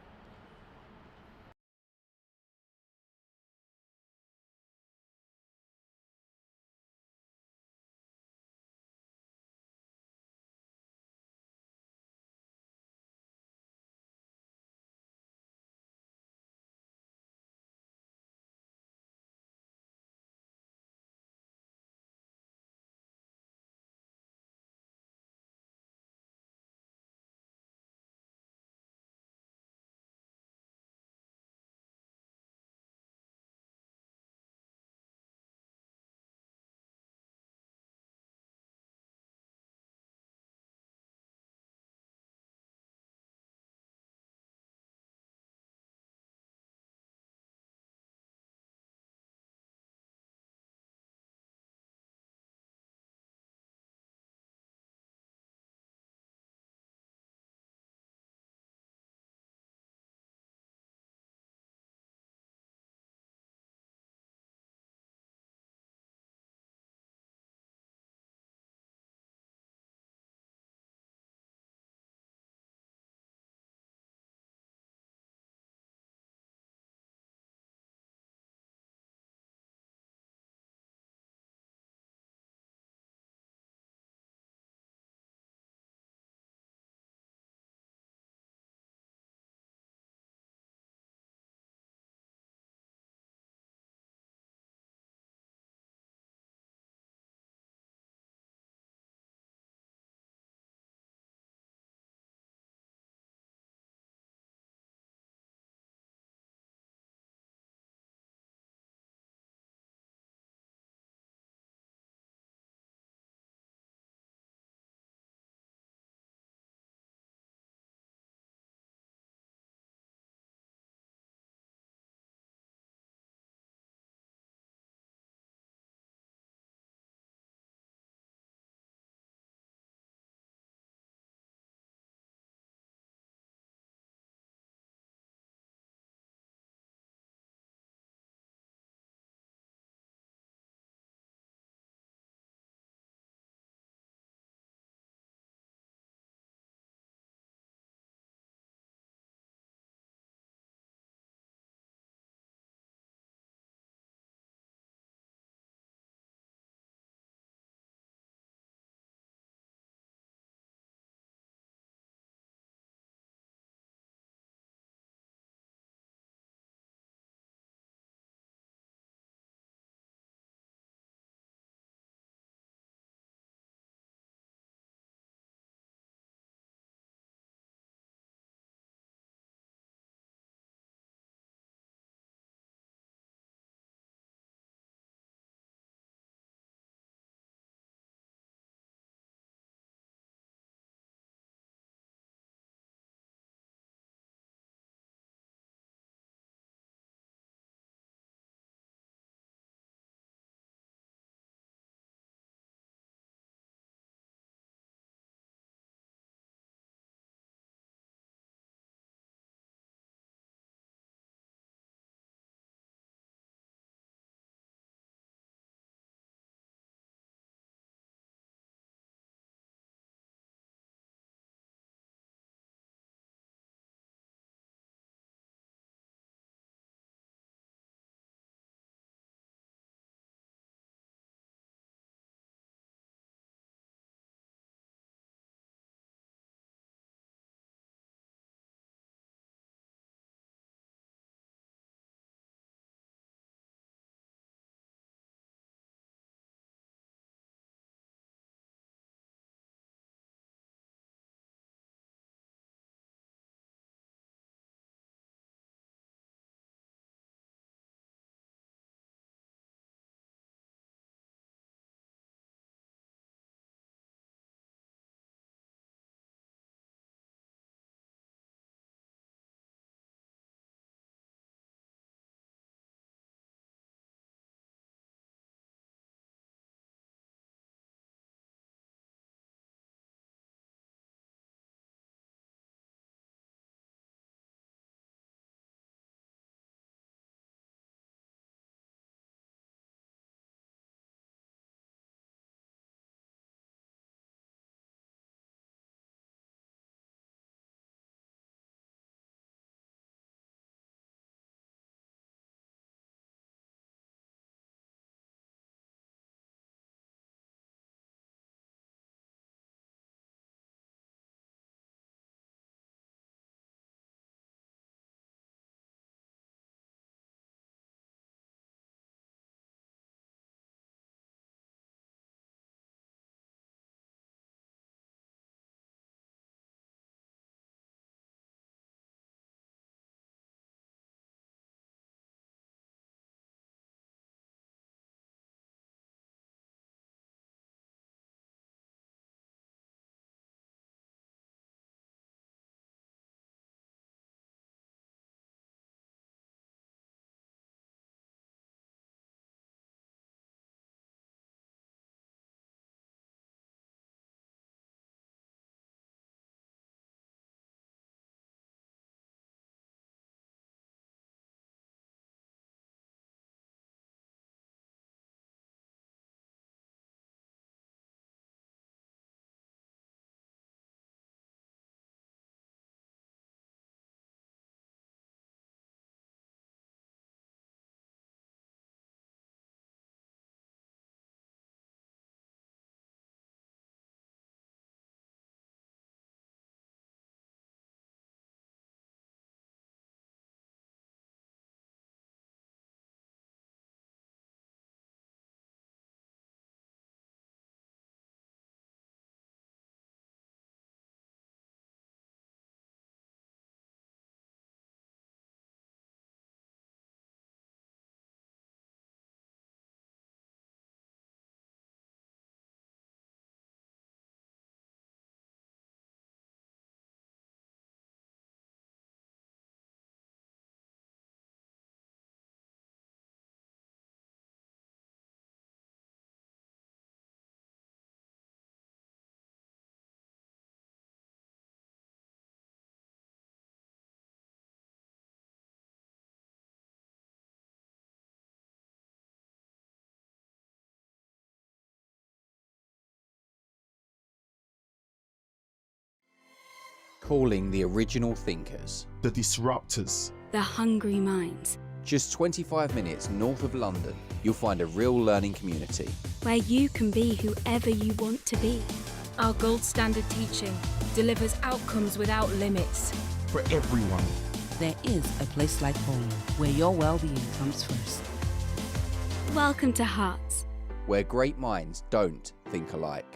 Speaker 1: Calling the original thinkers.
Speaker 2: the disruptors.
Speaker 3: The hungry minds.
Speaker 1: Just 25 minutes north of London, you'll find a real learning community.
Speaker 3: Where you can be whoever you want to be.
Speaker 4: Our gold standard teaching delivers outcomes without limits.
Speaker 2: For everyone.
Speaker 5: There is a place like home where your well-being comes first.
Speaker 3: Welcome to Hearts.
Speaker 1: Where great minds don't think alike.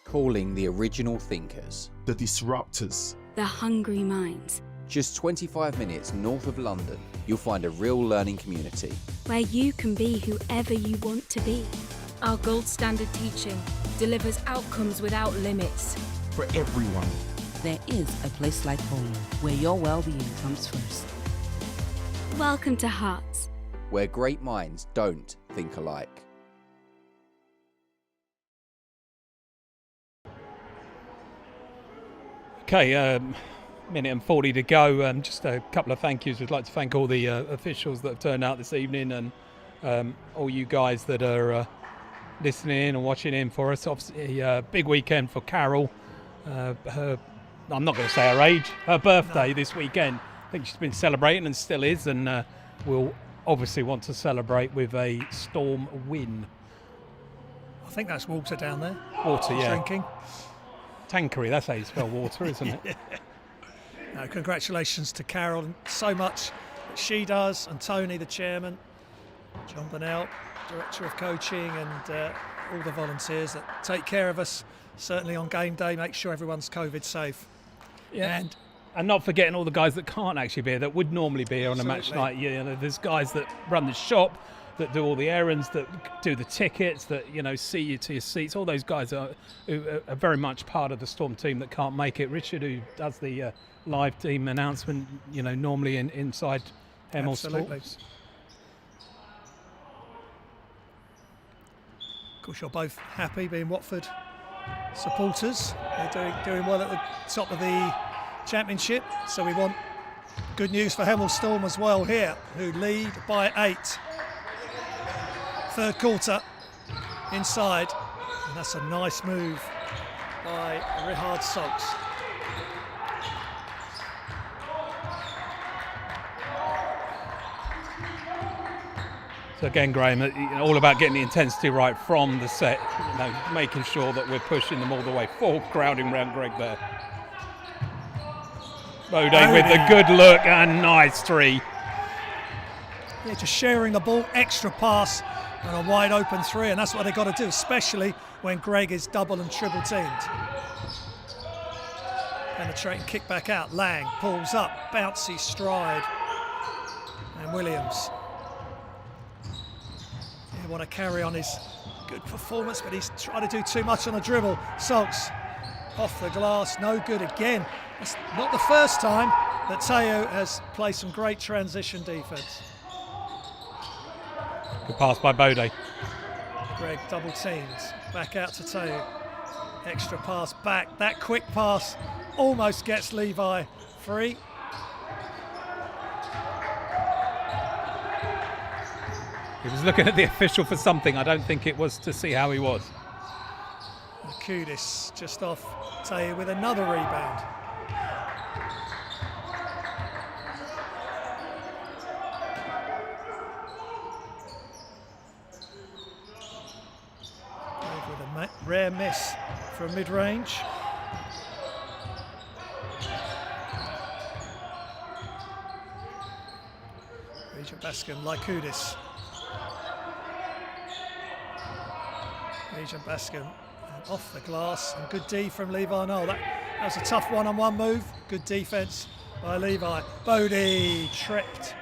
Speaker 1: Calling the original thinkers.
Speaker 2: the disruptors.
Speaker 3: The hungry minds.
Speaker 1: Just 25 minutes north of London, you'll find a real learning community.
Speaker 3: Where you can be whoever you want to be.
Speaker 4: Our gold standard teaching delivers outcomes without limits.
Speaker 2: For everyone.
Speaker 5: There is a place like home where your well-being comes first.
Speaker 3: Welcome to Hearts.
Speaker 1: Where great minds don't think alike.
Speaker 7: Okay, minute and 40 to go. Just a couple of thank yous. We'd like to thank all the officials that have turned out this evening and all you guys that are listening in and watching in for us. Obviously, big weekend for Carol. I'm not going to say her age, her birthday this weekend. I think she's been celebrating and still is, and we'll obviously want to celebrate with a Storm win.
Speaker 6: I think that's water down there.
Speaker 7: Water, yeah.
Speaker 6: Drinking.
Speaker 7: Tankery, that's how you spell water, isn't it?
Speaker 6: No, congratulations to Carol and so much that she does, and Tony, the chairman, John Burnell, director of coaching, and all the volunteers that take care of us, certainly on game day, make sure everyone's COVID safe.
Speaker 7: Yeah.
Speaker 6: And
Speaker 7: And not forgetting all the guys that can't actually be here, that would normally be here on a match
Speaker 6: Absolutely.
Speaker 7: night. You know, there's guys that run the shop, that do all the errands, that do the tickets, that, you know, see you to your seats. All those guys are very much part of the Storm team that can't make it. Richard, who does the live team announcement, you know, normally inside Hemel
Speaker 6: Absolutely.
Speaker 7: Sports.
Speaker 6: Of course, you're both happy being Watford supporters. They're doing well at the top of the Championship, so we want good news for Hemel Storm as well here, who lead by 8. Third quarter inside, and that's a nice move by Richard Sokes.
Speaker 7: So again, Graham, all about getting the intensity right from the set, you know, making sure that we're pushing them all the way forward, crowding round Greg there. Bode with a good look and nice 3.
Speaker 6: Yeah, just sharing the ball, extra pass and a wide open 3, and that's what they've got to do, especially when Greg is double and triple teamed. Penetrating kick back out, Lang pulls up, bouncy stride, and Williams. He want to carry on his good performance, but he's trying to do too much on the dribble. Sokes off the glass, no good again. It's not the first time that Teo has played some great transition defence.
Speaker 7: Good pass by Bode.
Speaker 6: Greg double teams, back out to Teo. Extra pass back, that quick pass almost gets Levi free.
Speaker 7: He was looking at the official for something. I don't think it was to see how he was.
Speaker 6: Kudis just off Teo with another rebound. With a rare miss from mid-range. Regent Bascom, Kudis. Regent Bascom, and off the glass, and good D from Levi Noel. That was a tough one-on-one move. Good defence by Levi. Bodie tripped.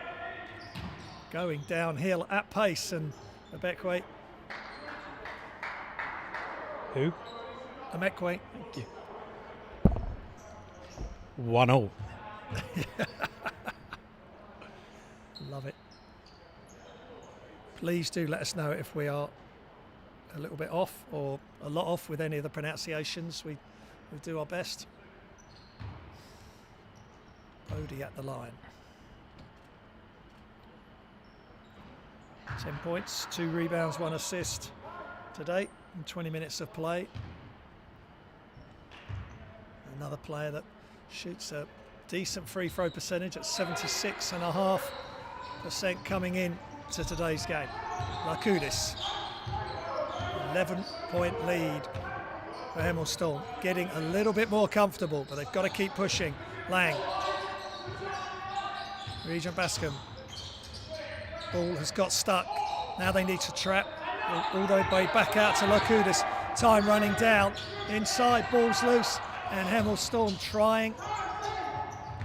Speaker 6: Going downhill at pace, and Abekwe.
Speaker 7: Who?
Speaker 6: Amekwe.
Speaker 7: Thank you. 1-1.
Speaker 6: Love it. Please do let us know if we are a little bit off or a lot off with any of the pronunciations. We do our best. Bodie at the line. 10 points, 2 rebounds, 1 assist today in 20 minutes of play. Another player that shoots a decent free throw percentage at 76.5% coming in to today's game. Lakudis, 11-point lead for Hemel Storm, getting a little bit more comfortable, but they've got to keep pushing. Lang, Regent Bascom, ball has got stuck. Now they need to trap all the way back out to Lakudis. Time running down inside, ball's loose, and Hemel Storm trying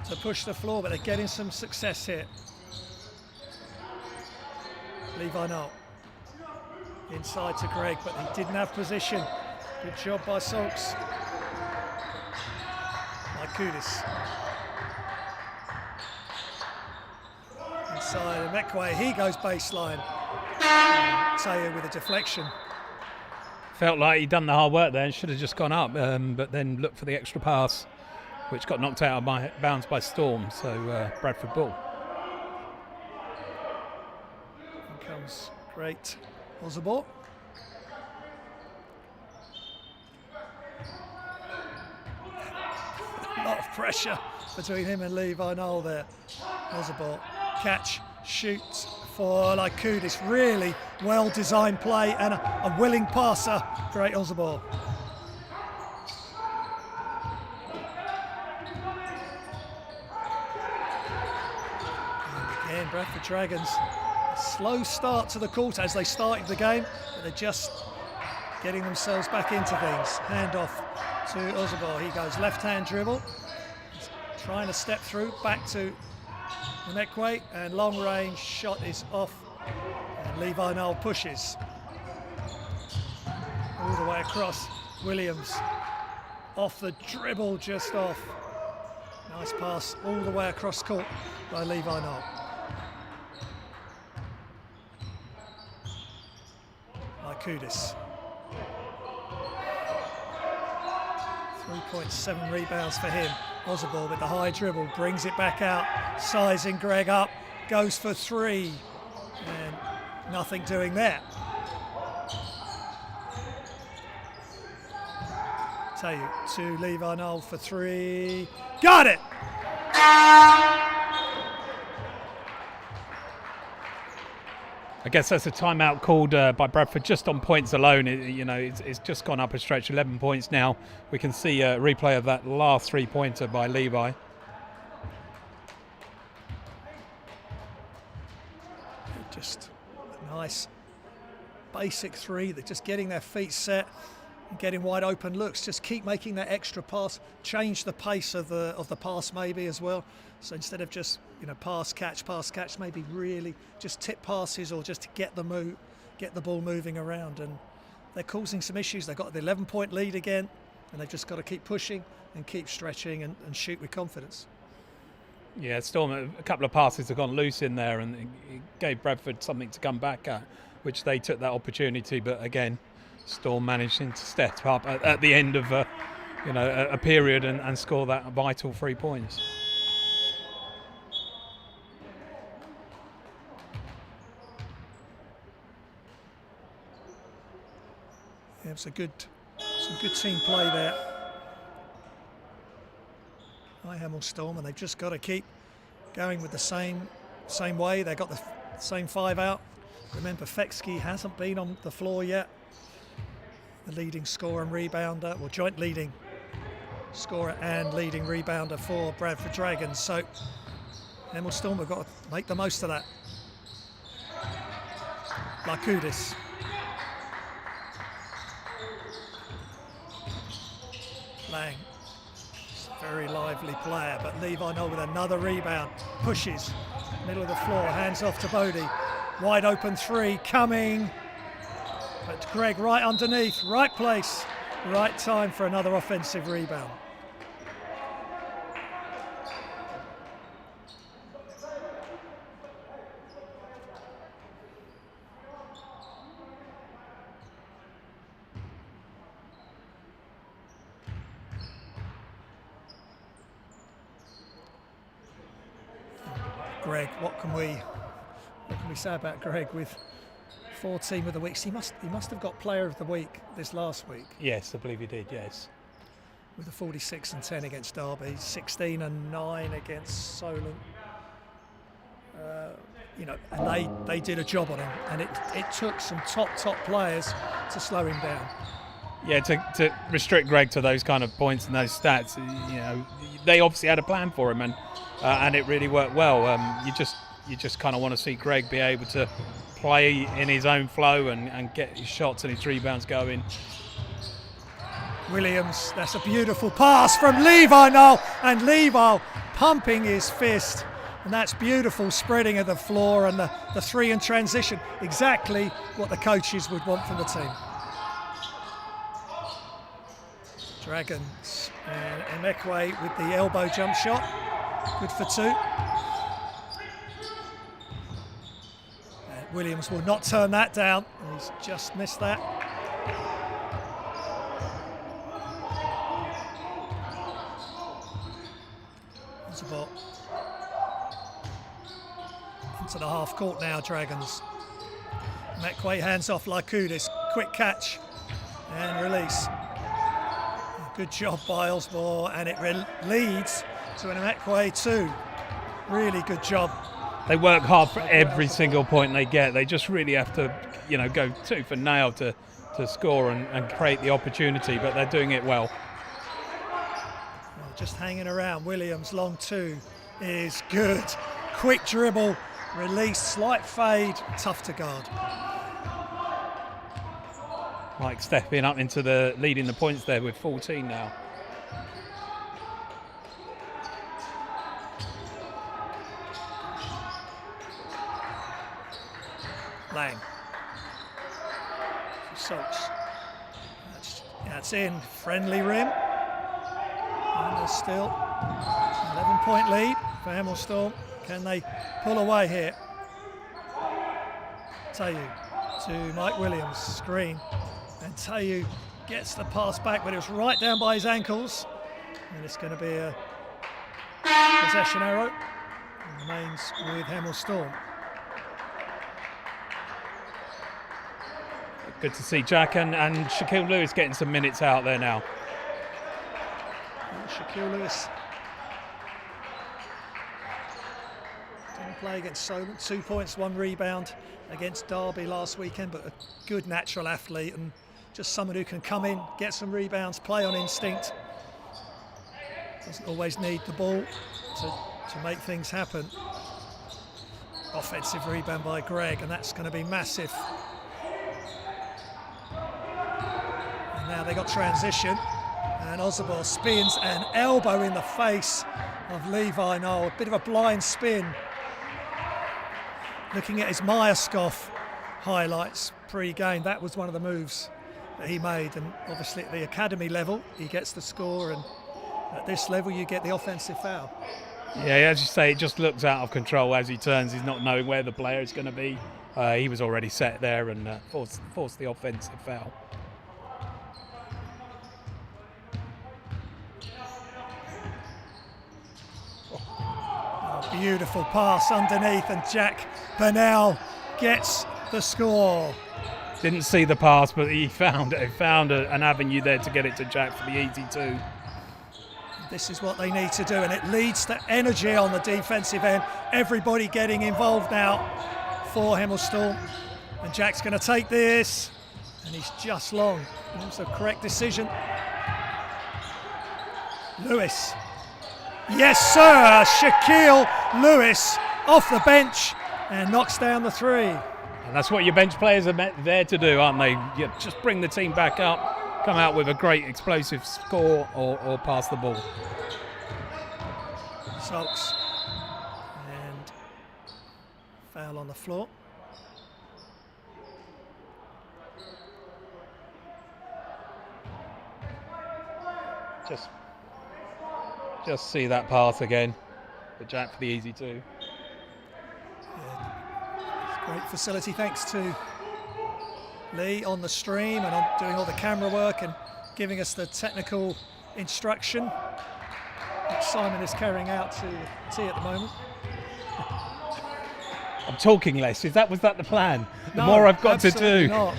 Speaker 6: to push the floor, but they're getting some success here. Levi Noel inside to Greg, but he didn't have position. Good job by Sokes. Kudis. Inside Amekwe, he goes baseline. Teo with a deflection.
Speaker 7: Felt like he'd done the hard work there and should have just gone up, but then looked for the extra pass, which got knocked out of bounds by Storm, so Bradford ball.
Speaker 6: Here comes great Osborne. A lot of pressure between him and Levi Noel there. Osborne, catch, shoot for Kudis. Really well designed play and a willing passer. Great Osborne. And again, Bradford Dragons. A slow start to the quarter as they started the game, but they're just getting themselves back into things. Hand off to Osborne. He goes left-hand dribble. He's trying to step through, back to Hemel, and long range shot is off, and Levi Noel pushes all the way across. Williams off the dribble, just off. Nice pass all the way across court by Levi Noel. Kudis. 3.7 rebounds for him. Osborne with the high dribble, brings it back out, sizing Greg up, goes for three, and nothing doing there. Tell you, to Levi Noel for three, got it!
Speaker 7: I guess that's a timeout called by Bradford just on points alone. It's just gone up a stretch, 11 points now. We can see a replay of that last three-pointer by Levi.
Speaker 6: Just a nice basic three. They're just getting their feet set and getting wide open looks. Just keep making that extra pass. Change the pace of the pass maybe as well. So instead of just pass catch, maybe really just tip passes or just to get the ball moving around. And they're causing some issues. They've got the 11-point lead again, and they've just got to keep pushing and keep stretching and shoot with confidence.
Speaker 7: Yeah, Storm, a couple of passes have gone loose in there, and it gave Bradford something to come back at, which they took that opportunity. But again, Storm managing to step up at the end of a period and score that vital 3 points.
Speaker 6: Yeah, it's some good team play there by Hemel Storm, and they've just got to keep going with the same way. They've got the same five out. Remember, Feksky hasn't been on the floor yet. The leading scorer and rebounder, or joint leading scorer and leading rebounder for Bradford Dragons. So Hemel Storm have got to make the most of that. Lakudis. Lang, very lively player, but Levi Noel with another rebound, pushes, middle of the floor, hands off to Bodie, wide open three coming, but Greg right underneath, right place, right time for another offensive rebound. Greg, what can we say about Greg with 4 Team of the Week? He must have got Player of the Week this last week.
Speaker 7: Yes, I believe he did, yes.
Speaker 6: With a 46 and 10 against Derby, 16 and 9 against Solent. And they did a job on him, and it took some top players to slow him down.
Speaker 7: Yeah, to restrict Greg to those kind of points and those stats, they obviously had a plan for him, and it really worked well. You just kind of want to see Greg be able to play in his own flow and get his shots and his rebounds going.
Speaker 6: Williams, that's a beautiful pass from Levi Noel, and Levi pumping his fist, and that's beautiful spreading of the floor and the three in transition, exactly what the coaches would want from the team. Dragons and Hemel with the elbow jump shot, good for 2. Williams will not turn that down. He's just missed that. That's a ball. Into the half court now, Dragons. Hemel hands off Lakudis. Quick catch and release. Good job by Osborne, and it leads to an Hemel 2. Really good job.
Speaker 7: They work hard for every single point they get. They just really have to, go tooth and nail to score and create the opportunity, but they're doing it well.
Speaker 6: Just hanging around. Williams, long 2 is good. Quick dribble, release, slight fade, tough to guard.
Speaker 7: Mike stepping up into leading the points there with 14 now.
Speaker 6: Lang. Soaks. That's in. Friendly rim. And there's still 11-point lead for Hemel Storm. Can they pull away here? Tayu to Mike Williams. Screen. And Tayu gets the pass back, but it was right down by his ankles. And it's going to be a possession arrow. And remains with Hemel Storm.
Speaker 7: Good to see Jack and Shaquille Lewis getting some minutes out there now.
Speaker 6: And Shaquille Lewis didn't play against Solent. 2 points, 1 rebound against Derby last weekend, but a good natural athlete and just someone who can come in, get some rebounds, play on instinct. Doesn't always need the ball to make things happen. Offensive rebound by Greg, and that's going to be massive. And now they got transition, and Osobor spins an elbow in the face of Levi Noel. A bit of a blind spin. Looking at his Myerscough highlights pre-game, that was one of the moves that he made, and obviously at the academy level he gets the score, and at this level you get the offensive foul.
Speaker 7: Yeah, as you say, it just looks out of control as he turns. He's not knowing where the player is going to be. He was already set there and forced the offensive foul.
Speaker 6: Oh, beautiful pass underneath, and Jack Burnell gets the score.
Speaker 7: Didn't see the pass, but he found an avenue there to get it to Jack for the easy 2.
Speaker 6: This is what they need to do, and it leads to energy on the defensive end. Everybody getting involved now for Hemel Storm. And Jack's going to take this, and he's just long. It was the correct decision. Lewis. Yes, sir! Shaquille Lewis off the bench and knocks down the 3.
Speaker 7: And that's what your bench players are there to do, aren't they? You just bring the team back up, come out with a great explosive score or pass the ball.
Speaker 6: Sulks. And foul on the floor.
Speaker 7: Just see that pass again for Jack for the easy 2.
Speaker 6: Great facility, thanks to Lee on the stream and on doing all the camera work and giving us the technical instruction that Simon is carrying out to the tee at the moment.
Speaker 7: I'm talking less. Was that the plan? The
Speaker 6: No,
Speaker 7: more I've got to
Speaker 6: absolutely
Speaker 7: do.
Speaker 6: Not.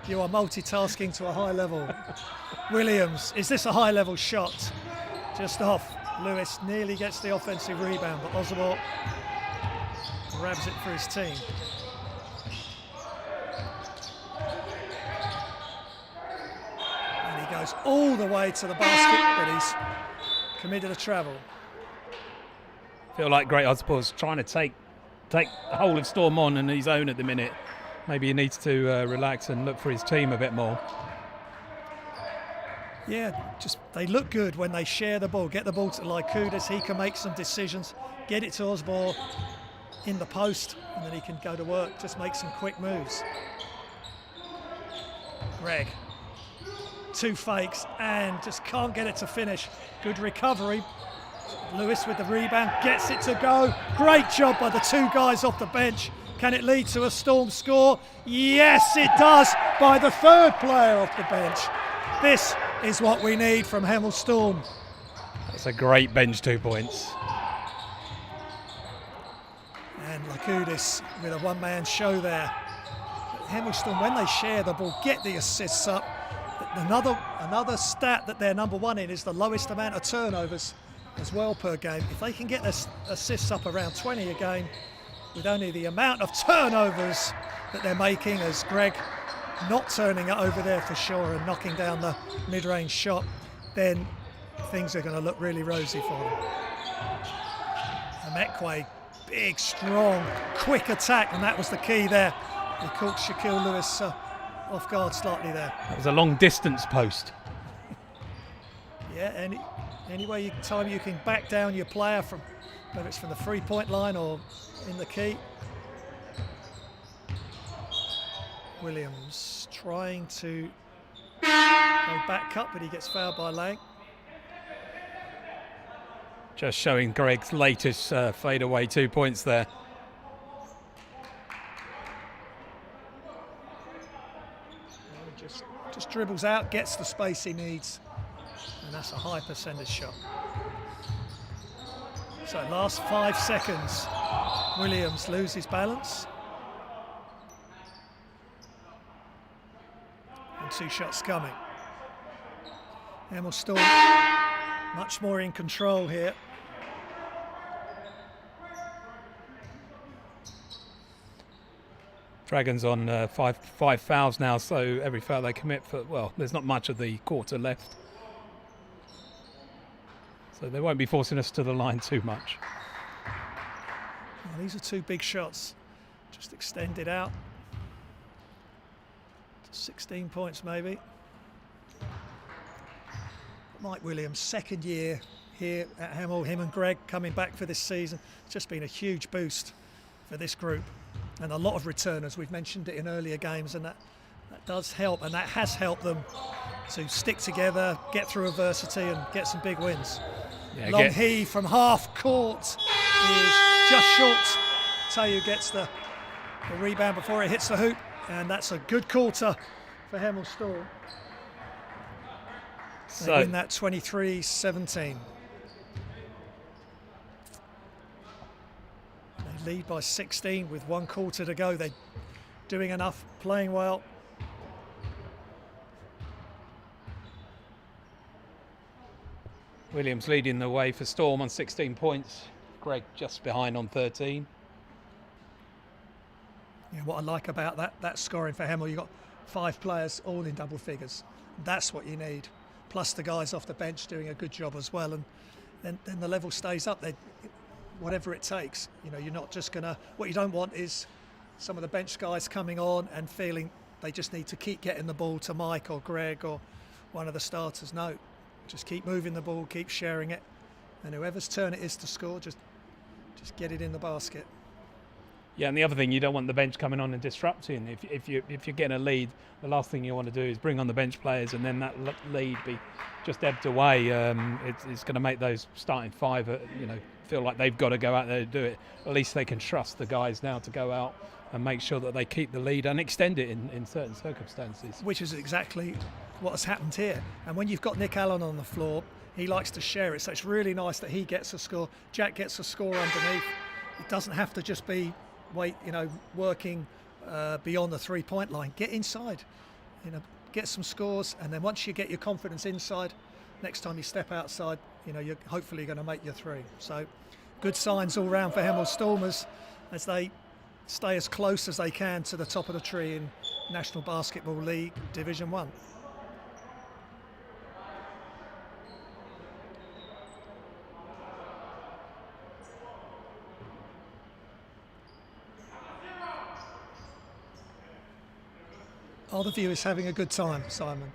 Speaker 6: You are multitasking to a high level. Williams, is this a high level shot? Just off. Lewis nearly gets the offensive rebound, but Osobor grabs it for his team. And he goes all the way to the basket, but he's committed a travel.
Speaker 7: Feel like Great Ospor's trying to take the whole of Storm on his own at the minute. Maybe he needs to relax and look for his team a bit more.
Speaker 6: Yeah, just they look good when they share the ball. Get the ball to Lykoudis, he can make some decisions. Get it to Osobor in the post, and then he can go to work, just make some quick moves. Greg, 2 fakes and just can't get it to finish. Good recovery. Lewis with the rebound, gets it to go. Great job by the 2 guys off the bench. Can it lead to a Storm score? Yes, it does, by the 3rd player off the bench. This is what we need from Hemel Storm.
Speaker 7: That's a great bench 2 points.
Speaker 6: And Lykoudis with a one-man show there. But Hemel Storm, when they share the ball, get the assists up. Another stat that they're number 1 in is the lowest amount of turnovers as well per game. If they can get their assists up around 20 a game, with only the amount of turnovers that they're making, as Greg not turning it over there for sure and knocking down the mid-range shot, then things are going to look really rosy for them. Amekwe, big, strong, quick attack, and that was the key there. He caught Shaquille Lewis off guard slightly there.
Speaker 7: That was a long distance post.
Speaker 6: Yeah, any time you can back down your player from, whether it's from the 3-point line or in the key. Williams trying to go back cut, but he gets fouled by Lang.
Speaker 7: Just showing Greg's latest fadeaway 2 points there.
Speaker 6: Just dribbles out, gets the space he needs, and that's a high percentage shot. So last 5 seconds, Williams loses balance. And 2 shots coming. Hemel Storm much more in control here.
Speaker 7: Dragons on five fouls now, so every foul they commit there's not much of the quarter left. So they won't be forcing us to the line too much.
Speaker 6: Well, these are 2 big shots, just extended out to 16 points maybe. Mike Williams, second year here at Hemel, him and Greg coming back for this season. It's just been a huge boost for this group, and a lot of returners. We've mentioned it in earlier games, and that does help, and that has helped them to stick together, get through adversity and get some big wins.
Speaker 7: Yeah,
Speaker 6: Long heave from half court is just short. Tayu gets the rebound before it hits the hoop, and that's a good quarter for Hemel Storm. They win that 23-17. They lead by 16 with 1 quarter to go. They're doing enough, playing well.
Speaker 7: Williams leading the way for Storm on 16 points. Greg just behind on 13.
Speaker 6: Yeah, what I like about that scoring for Hemel, you've got 5 players all in double figures. That's what you need. Plus the guys off the bench doing a good job as well, and then the level stays up. Whatever it takes, you're not just gonna. What you don't want is some of the bench guys coming on and feeling they just need to keep getting the ball to Mike or Greg or one of the starters. No, just keep moving the ball, keep sharing it, and whoever's turn it is to score, just get it in the basket.
Speaker 7: Yeah, and the other thing, you don't want the bench coming on and disrupting. If you're getting a lead, the last thing you want to do is bring on the bench players and then that lead be just ebbed away. It's going to make those starting 5, feel like they've got to go out there and do it. At least they can trust the guys now to go out and make sure that they keep the lead and extend it in certain circumstances.
Speaker 6: Which is exactly what has happened here. And when you've got Nick Allen on the floor, he likes to share it. So it's really nice that he gets a score. Jack gets a score underneath. It doesn't have to just be working beyond the 3-point line. Get inside, get some scores, and then once you get your confidence inside, next time you step outside, you're hopefully going to make your 3. So good signs all round for Hemel Stormers as they stay as close as they can to the top of the tree in National Basketball League Division 1. Are the viewers having a good time, Simon?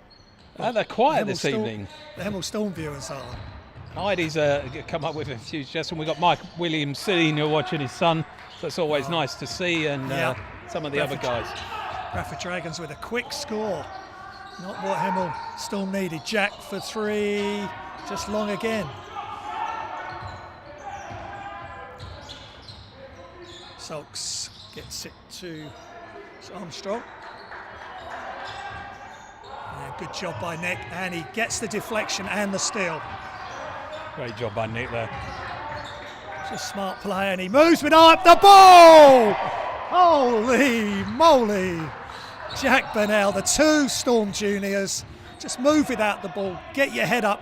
Speaker 7: They're quiet this evening.
Speaker 6: The Hemel Storm viewers are.
Speaker 7: Heidi's come up with a few suggestions. We've got Mike Williams Senior watching his son, so it's always nice to see, and some of the other guys.
Speaker 6: Bradford Dragons with a quick score. Not what Hemel Storm needed. Jack for 3, just long again. Sulks gets it to Armstrong. Yeah, good job by Nick, and he gets the deflection and the steal.
Speaker 7: Great job by Nick there.
Speaker 6: Just smart play, and he moves without the ball! Holy moly! Jack Burnell, the 2 Storm juniors, just move without the ball. Get your head up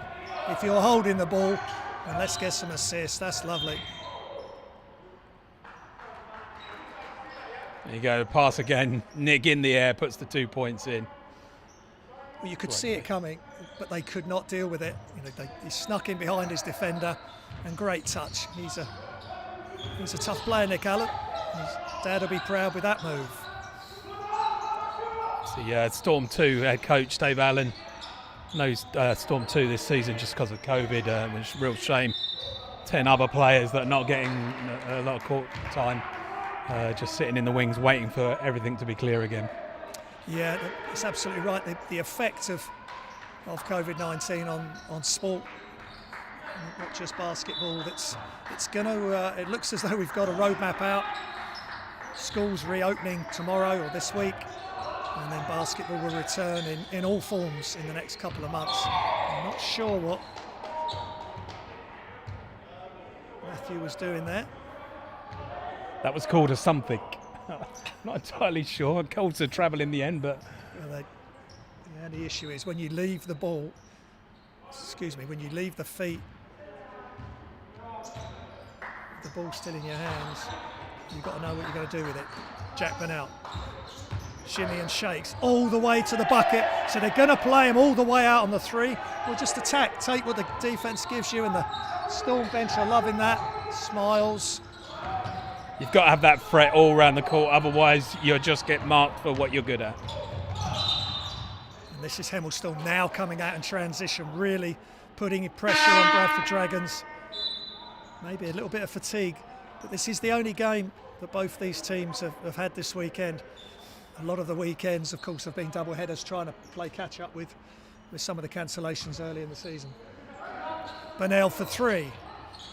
Speaker 6: if you're holding the ball, and let's get some assists. That's lovely.
Speaker 7: There you go, pass again. Nick in the air, puts the 2 points in.
Speaker 6: Well, you could see it coming, but they could not deal with it. He snuck in behind his defender, and great touch. He's a tough player, Nick Allen. His dad will be proud with that move.
Speaker 7: So Storm 2 head coach Dave Allen knows Storm 2 this season just because of COVID, which is a real shame. 10 other players that are not getting a lot of court time, just sitting in the wings waiting for everything to be clear again.
Speaker 6: Yeah, it's absolutely right. The effect of COVID-19 on sport, not just basketball. It's going to. It looks as though we've got a roadmap out. Schools reopening tomorrow or this week, and then basketball will return in all forms in the next couple of months. I'm not sure what Matthew was doing there.
Speaker 7: That was called a something. Not entirely sure. Colts are travel in the end, but
Speaker 6: the issue is when you leave the ball. When you leave the feet, the ball's still in your hands. You've got to know what you're going to do with it. Jack Burnell, shimmy and shakes all the way to the bucket. So they're going to play him all the way out on the three. Or just attack, take what the defence gives you, and the Storm bench are loving that. Smiles.
Speaker 7: you've got to have that threat all around the court, otherwise you'll just get marked for what you're good at.
Speaker 6: And this is Hemel Storm now coming out in transition, really putting pressure on Bradford Dragons. Maybe a little bit of fatigue, but this is the only game that both these teams have had this weekend. A lot of the weekends, of course, have been double headers, trying to play catch up with some of the cancellations early in the season. Burnell for three.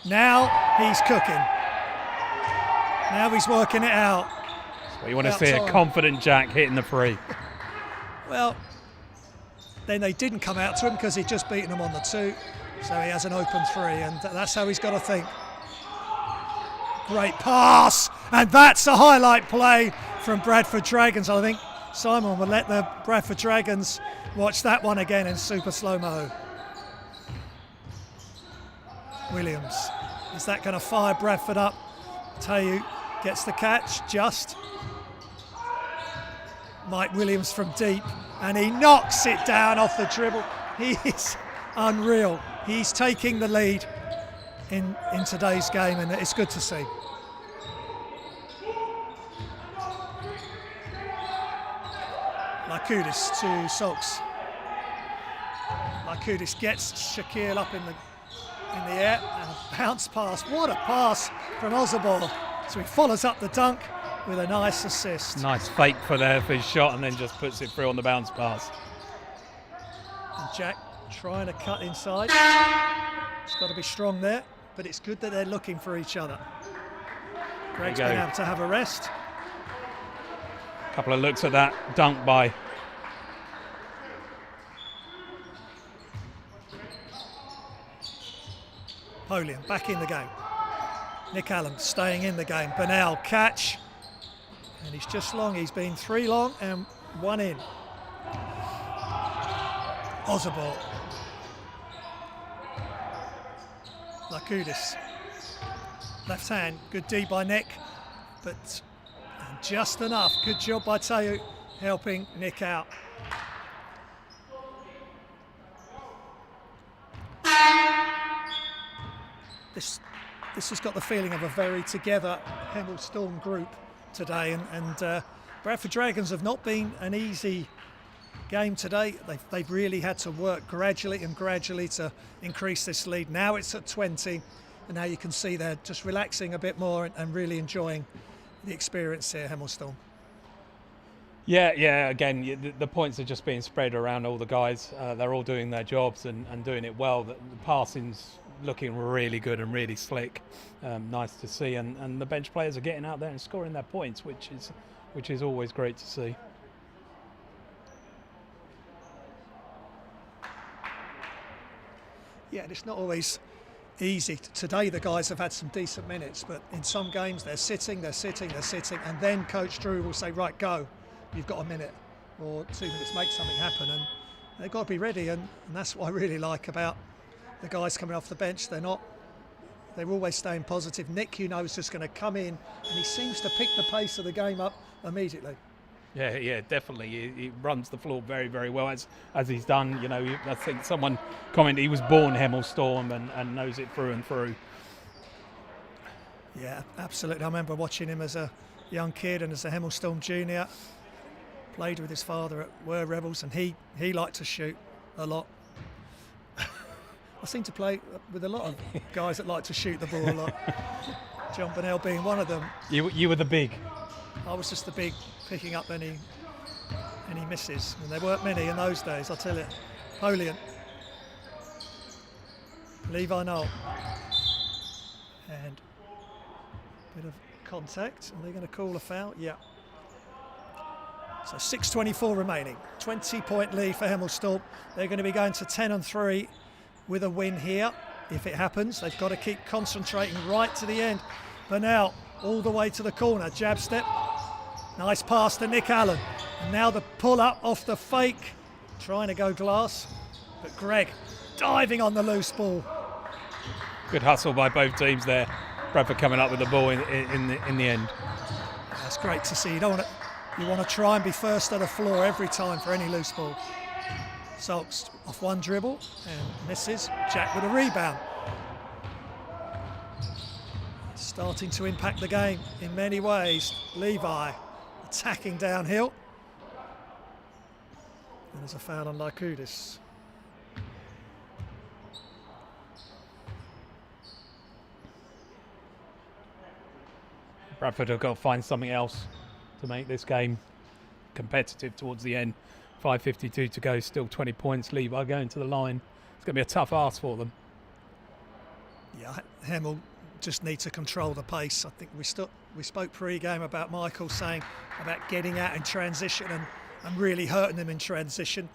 Speaker 6: Now he's cooking. Now he's working it out.
Speaker 7: Well, you want to see a confident Jack hitting the free.
Speaker 6: Well, then they didn't come out to him because he'd just beaten them on the two. So he has an open three, and that's how he's got to think. Great pass, and that's a highlight play from Bradford Dragons. I think Simon will let the Bradford Dragons watch that one again in super slow-mo. Williams, is that going to fire Bradford up? Tayu gets the catch, just. Mike Williams from deep, and he knocks it down off the dribble. He is unreal. He's taking the lead in today's game, and it's good to see. Lakudis to Sox. Lakudis gets Shaquille up in the air, and a bounce pass. What a pass from Ozabor. So he follows up the dunk with a nice assist.
Speaker 7: Nice fake for his shot, and then just puts it through on the bounce pass.
Speaker 6: And Jack trying to cut inside. It's got to be strong there, but it's good that they're looking for each other. Greg's been able to have a rest.
Speaker 7: Couple of looks at that dunk by
Speaker 6: Polian back in the game. Nick Allen staying in the game. Burnell catch, and he's just long. He's been three long and one in. Ozabor. Lakudis. Left hand, good D by Nick, but just enough. Good job by Tayu helping Nick out. This has got the feeling of a very together Hemel Storm group today, and Bradford Dragons have not been an easy game today. They've really had to work gradually to increase this lead. Now it's at 20, and now you can see they're just relaxing a bit more and really enjoying the experience here, Hemel Storm.
Speaker 7: Yeah. Again, the points are just being spread around all the guys. They're all doing their jobs and doing it well. The passing's looking really good and really slick. Nice to see, and the bench players are getting out there and scoring their points, which is always great to see.
Speaker 6: Yeah, and it's not always easy. Today the guys have had some decent minutes, but in some games they're sitting, and then Coach Drew will say, right, go, you've got a minute or 2 minutes, make something happen, and they've got to be ready, and that's what I really like about the guys coming off the bench. They're always staying positive. Nick, is just going to come in, and he seems to pick the pace of the game up immediately.
Speaker 7: Yeah, definitely. He runs the floor very, very well, as he's done. I think someone commented he was born Hemel Storm and knows it through and through.
Speaker 6: Yeah, absolutely. I remember watching him as a young kid and as a Hemel Storm junior. Played with his father at Were Rebels, and he liked to shoot a lot. I seem to play with a lot of guys that like to shoot the ball a lot. John Burnell being one of them.
Speaker 7: You were the big.
Speaker 6: I was just the big, picking up any Any misses? And there weren't many in those days, I'll tell you. Polian. Levi Knoll. And a bit of contact. Are they going to call a foul? Yeah. So 6:24 remaining. 20-point lead for Hemel Storm. They're going to be going to 10-3 with a win here. If it happens, they've got to keep concentrating right to the end. But now, all the way to the corner. Jab step. Nice pass to Nick Allen. And now the pull up off the fake. Trying to go glass. But Greg diving on the loose ball.
Speaker 7: Good hustle by both teams there. Bradford coming up with the ball in the end.
Speaker 6: That's great to see. You want to try and be first at the floor every time for any loose ball. Salks off one dribble and misses. Jack with a rebound. Starting to impact the game in many ways. Levi attacking downhill. And there's a foul on Lykoudis.
Speaker 7: Bradford have got to find something else to make this game competitive towards the end. 5:52 to go, still 20 points. Levi going to the line. It's going to be a tough ask for them.
Speaker 6: Yeah, Hemel just need to control the pace. I think we spoke pre-game about Michael saying about getting out in transition and really hurting them in transition.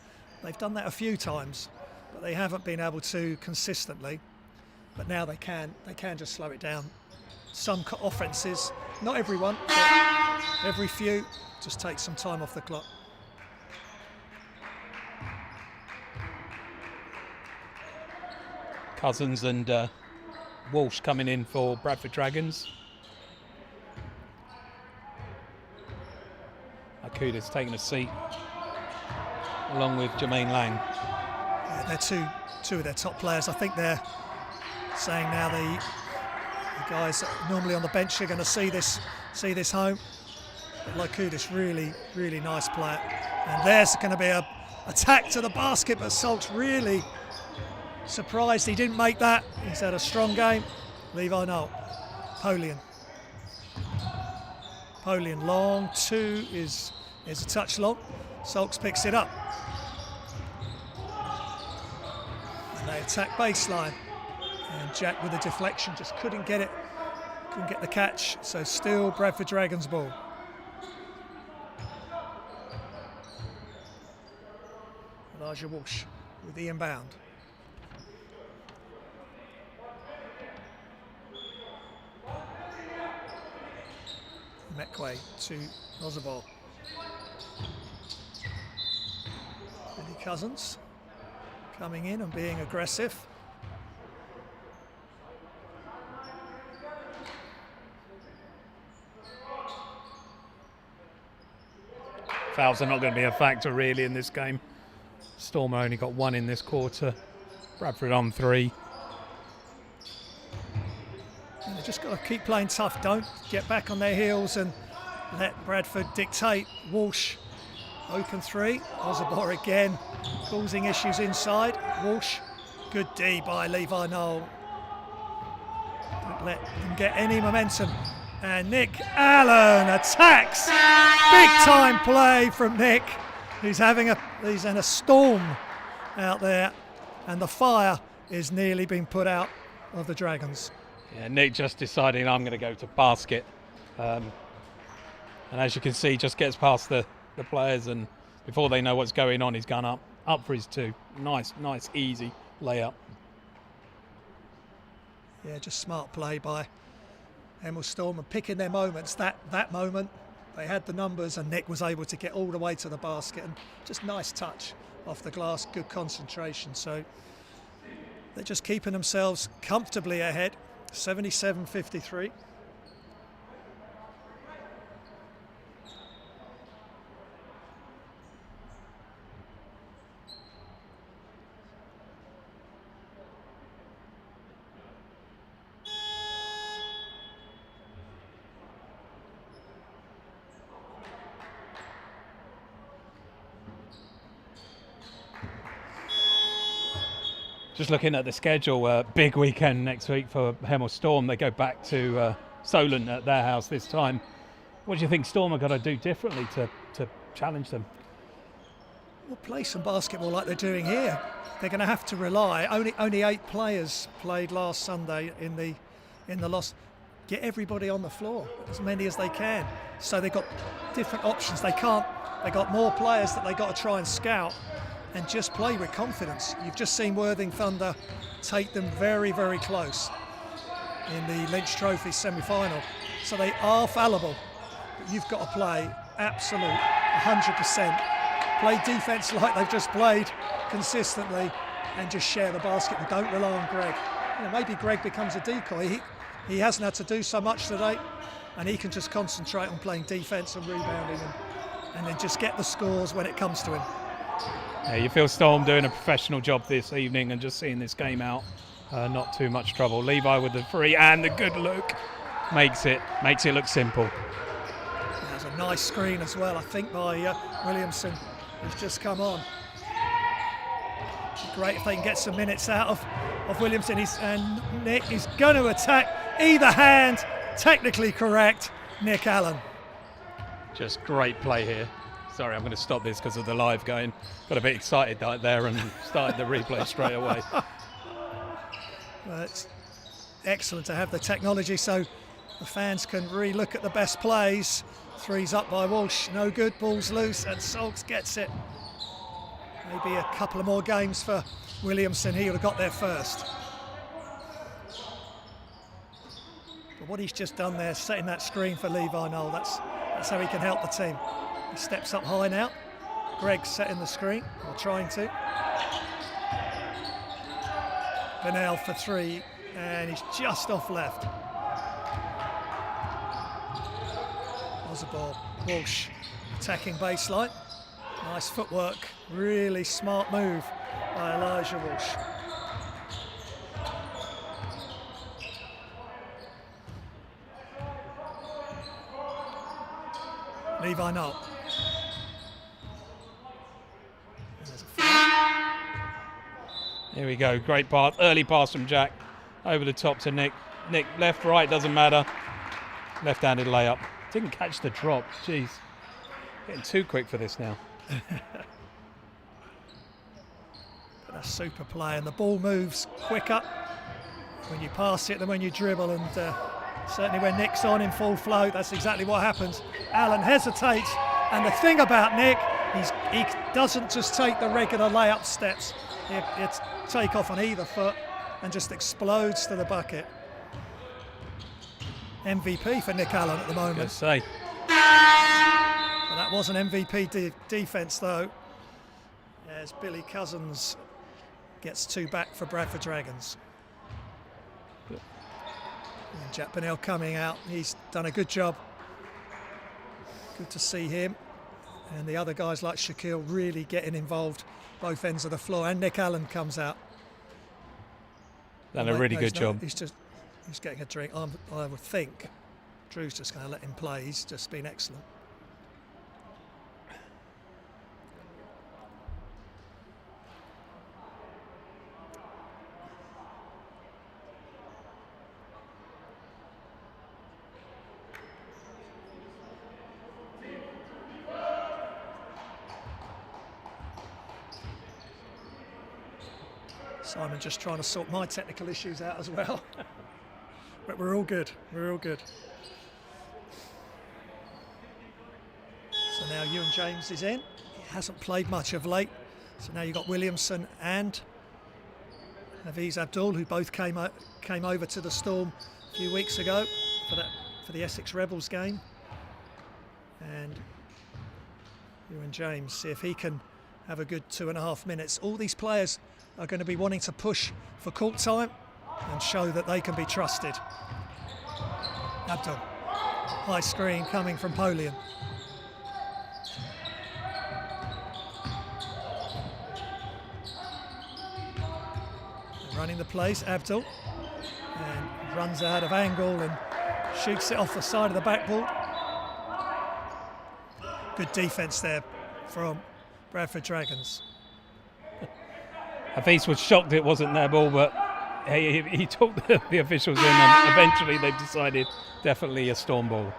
Speaker 6: They've done that a few times, but they haven't been able to consistently. But now they can just slow it down. Some offences, not everyone, but every few, just take some time off the clock.
Speaker 7: Cousins and Walsh coming in for Bradford Dragons. Akuda's taking a seat along with Jermaine Lang.
Speaker 6: Yeah, they're two of their top players. I think they're saying now the guys normally on the bench are going to see this home. But Lykoudis, really nice player. And there's going to be a attack to the basket, but Salt's really surprised he didn't make that. He's had a strong game. Levi Knoll. Polian long, two is a touch long. Salks picks it up. And they attack baseline. And Jack with a deflection just couldn't get the catch. So still Bradford Dragons ball. Elijah Walsh with the inbound. Meckway to Ozabal. Billy Cousins coming in and being aggressive.
Speaker 7: Fouls are not going to be a factor really in this game. Storm only got one in this quarter. Bradford on 3.
Speaker 6: And they just got to keep playing tough. Don't get back on their heels and let Bradford dictate. Walsh, open 3. Ozabor again, causing issues inside. Walsh, good D by Levi Knoll. Don't let them get any momentum. And Nick Allen attacks. Big time play from Nick. He's in a storm out there, and the fire is nearly being put out of the Dragons.
Speaker 7: Yeah, Nick just deciding I'm going to go to basket. And as you can see, just gets past the players, and before they know what's going on, he's gone up for his 2. Nice, easy layup.
Speaker 6: Yeah, just smart play by Hemel Storm and picking their moments. That moment, they had the numbers, and Nick was able to get all the way to the basket, and just nice touch off the glass, good concentration. So they're just keeping themselves comfortably ahead, 77-53.
Speaker 7: Just looking at the schedule, big weekend next week for Hemel Storm. They go back to Solent at their house this time. What do you think Storm are going to do differently to challenge them?
Speaker 6: Well, play some basketball like they're doing here. They're going to have to rely. Only 8 players played last Sunday in the loss. Get everybody on the floor, as many as they can. So they've got different options. They got more players that they got to try and scout and just play with confidence. You've just seen Worthing Thunder take them very, very close in the Lynch Trophy semi-final. So they are fallible. But you've got to play absolute 100%. Play defence like they've just played consistently and just share the basketball. Don't rely on Greg. Maybe Greg becomes a decoy. He hasn't had to do so much today, and he can just concentrate on playing defence and rebounding and then just get the scores when it comes to him.
Speaker 7: Yeah, you feel Storm doing a professional job this evening and just seeing this game out. Not too much trouble. Levi with the free and the good look makes it look simple.
Speaker 6: There's a nice screen as well, I think, by Williamson, who's just come on. Great if they can get some minutes out of Williamson. And Nick is going to attack either hand. Technically correct, Nick Allen.
Speaker 7: Just great play here. Sorry, I'm going to stop this because of the live going. Got a bit excited right there and started the replay straight away.
Speaker 6: Well, it's excellent to have the technology so the fans can re-look at the best plays. Three's up by Walsh, no good, ball's loose, and Sulks gets it. Maybe a couple of more games for Williamson. He would have got there first. But what he's just done there, setting that screen for Levi Knoll, that's how he can help the team. He steps up high now. Greg's setting the screen, or trying to. Bennell for 3, and he's just off left. Was a ball. Walsh attacking baseline. Nice footwork, really smart move by Elijah Walsh. Levi Knoll.
Speaker 7: Here we go, great pass, early pass from Jack. Over the top to Nick. Nick, left, right, doesn't matter. Left-handed layup. Didn't catch the drop, jeez. Getting too quick for this now.
Speaker 6: A super play, and the ball moves quicker when you pass it than when you dribble, and certainly when Nick's on in full flow, that's exactly what happens. Allen hesitates, and the thing about Nick, he doesn't just take the regular layup steps. It's take off on either foot and just explodes to the bucket. MVP for Nick Allen at the moment.
Speaker 7: Good say.
Speaker 6: But that was an MVP defence though, as Billy Cousins gets 2 back for Bradford Dragons. And Jack Bennell coming out, he's done a good job. Good to see him. And the other guys like Shaquille really getting involved both ends of the floor, and Nick Allen comes out.
Speaker 7: Done a really good job.
Speaker 6: He's getting a drink. I would think Drew's just going to let him play. He's just been excellent. Simon just trying to sort my technical issues out as well. But we're all good. We're all good. So now Ewan James is in. He hasn't played much of late. So now you've got Williamson and Hafiz Abdul, who both came over to the Storm a few weeks ago for the Essex Rebels game. And Ewan James, see if he can have a good 2.5 minutes. All these players are going to be wanting to push for court time and show that they can be trusted. Abdul, high screen coming from Polian. Running the place, Abdul, and runs out of angle and shoots it off the side of the backboard. Good defence there from Bradford Dragons.
Speaker 7: Hafiz was shocked it wasn't their ball, but he took the officials in, and eventually they've decided definitely a Storm ball.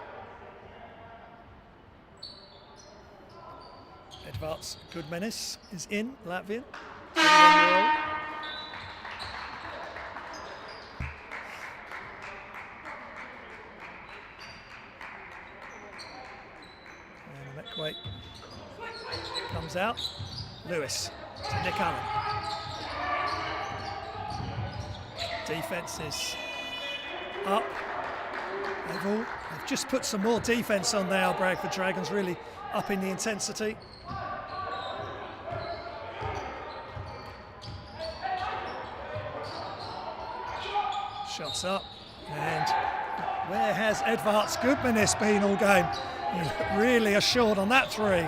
Speaker 6: Edvards Goodmanis is in, Latvian. 21-year-old. And the neck weight comes out. Lewis to Nick Allen. Defence is up. They've just put some more defence on now, Bradford Dragons, really upping the intensity. Shots up, and where has Edvards Goodmanis been all game? He's really assured on that three.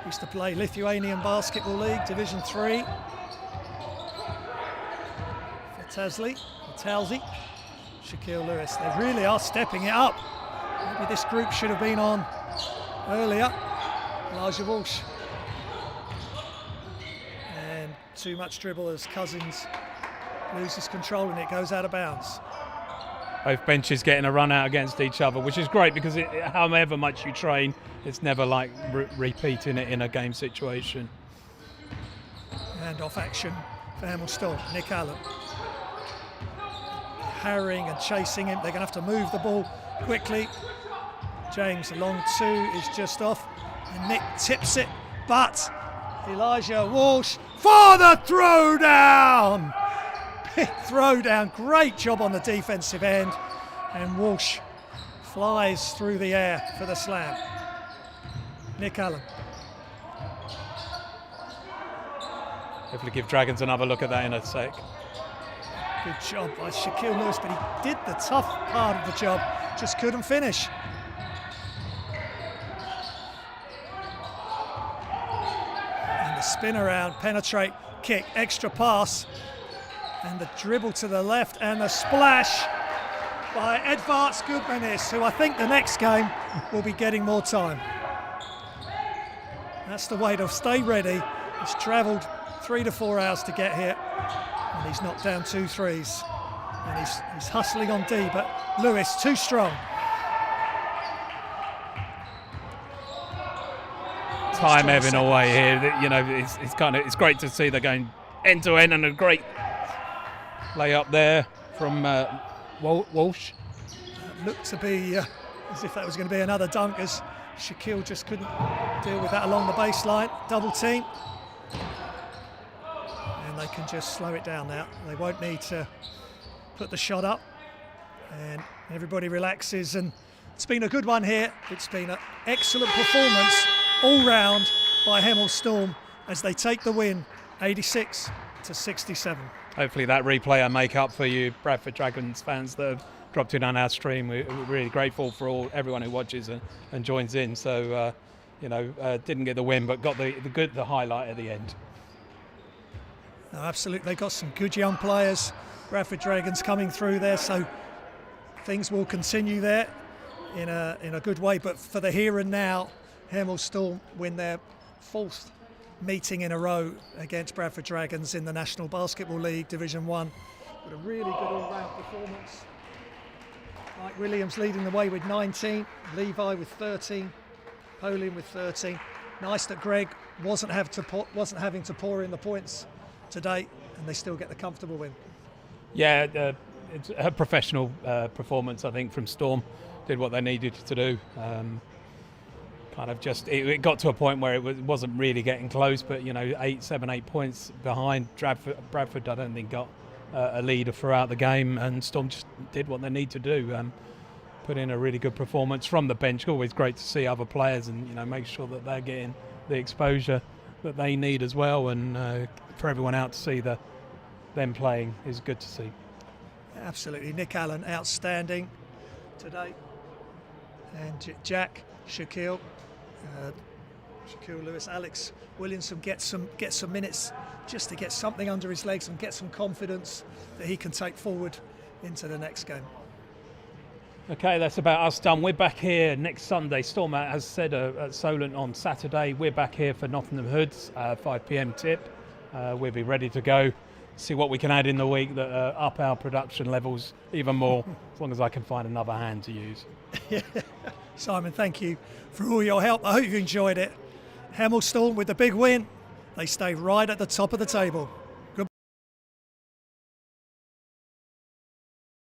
Speaker 6: Used to play Lithuanian Basketball League, Division 3. Talzi, Shaquille Lewis, they really are stepping it up. Maybe this group should have been on earlier. Elijah Walsh. And too much dribble as Cousins loses control and it goes out of bounds.
Speaker 7: Both benches getting a run out against each other, which is great because however much you train, it's never like repeating it in a game situation.
Speaker 6: And off action for Hemel Storm, Nick Allen. Harrying and chasing him, they're going to have to move the ball quickly. James, a long two, is just off, and Nick tips it, but Elijah Walsh for the throwdown! Big throwdown, great job on the defensive end, and Walsh flies through the air for the slam. Nick Allen.
Speaker 7: Hopefully give Dragons another look at that in a sec.
Speaker 6: Good job by Shaquille Lewis, but he did the tough part of the job, just couldn't finish. And the spin around, penetrate, kick, extra pass, and the dribble to the left, and the splash by Edvards Goodmanis, who I think the next game will be getting more time. That's the way to stay ready. He's travelled 3 to 4 hours to get here. And he's knocked down 2 threes. And he's hustling on D, but Lewis too strong.
Speaker 7: Time ebbing away here. You know, it's great to see they're going end to end, and a great layup there from Walsh.
Speaker 6: It looked to be as if that was going to be another dunk, as Shaquille just couldn't deal with that along the baseline. Double team. And they can just slow it down now. They won't need to put the shot up. And everybody relaxes. And it's been a good one here. It's been an excellent performance all round by Hemel Storm as they take the win, 86-67.
Speaker 7: Hopefully that replay will make up for you Bradford Dragons fans that have dropped in on our stream. We're really grateful for everyone who watches and joins in. So, didn't get the win, but got the highlight at the end.
Speaker 6: No, absolutely, they got some good young players. Bradford Dragons coming through there, so things will continue there in a good way. But for the here and now, Hemel Storm win their 4th meeting in a row against Bradford Dragons in the National Basketball League Division 1. With a really good all-round performance. Mike Williams leading the way with 19, Levi with 13, Polin with 13. Nice that Greg wasn't having to pour in the points today, and they still get the comfortable win.
Speaker 7: Yeah, it's a professional performance, I think, from Storm. Did what they needed to do. It got to a point where it wasn't really getting close, but 8 points behind Bradford. I don't think got a leader throughout the game, and Storm just did what they need to do. Put in a really good performance from the bench. Always great to see other players and make sure that they're getting the exposure that they need as well, and for everyone out to see them playing is good to see.
Speaker 6: Absolutely, Nick Allen outstanding today, and Jack, Shaquille Lewis, Alex Williamson get some minutes just to get something under his legs and get some confidence that he can take forward into the next game.
Speaker 7: Okay, that's about us done. We're back here next Sunday. Storm has said at Solent on Saturday. We're back here for Nottingham Hoods, 5 p.m. tip. We'll be ready to go, see what we can add in the week that up our production levels even more, as long as I can find another hand to use.
Speaker 6: Simon, thank you for all your help. I hope you enjoyed it. Hemel Storm with the big win. They stay right at the top of the table.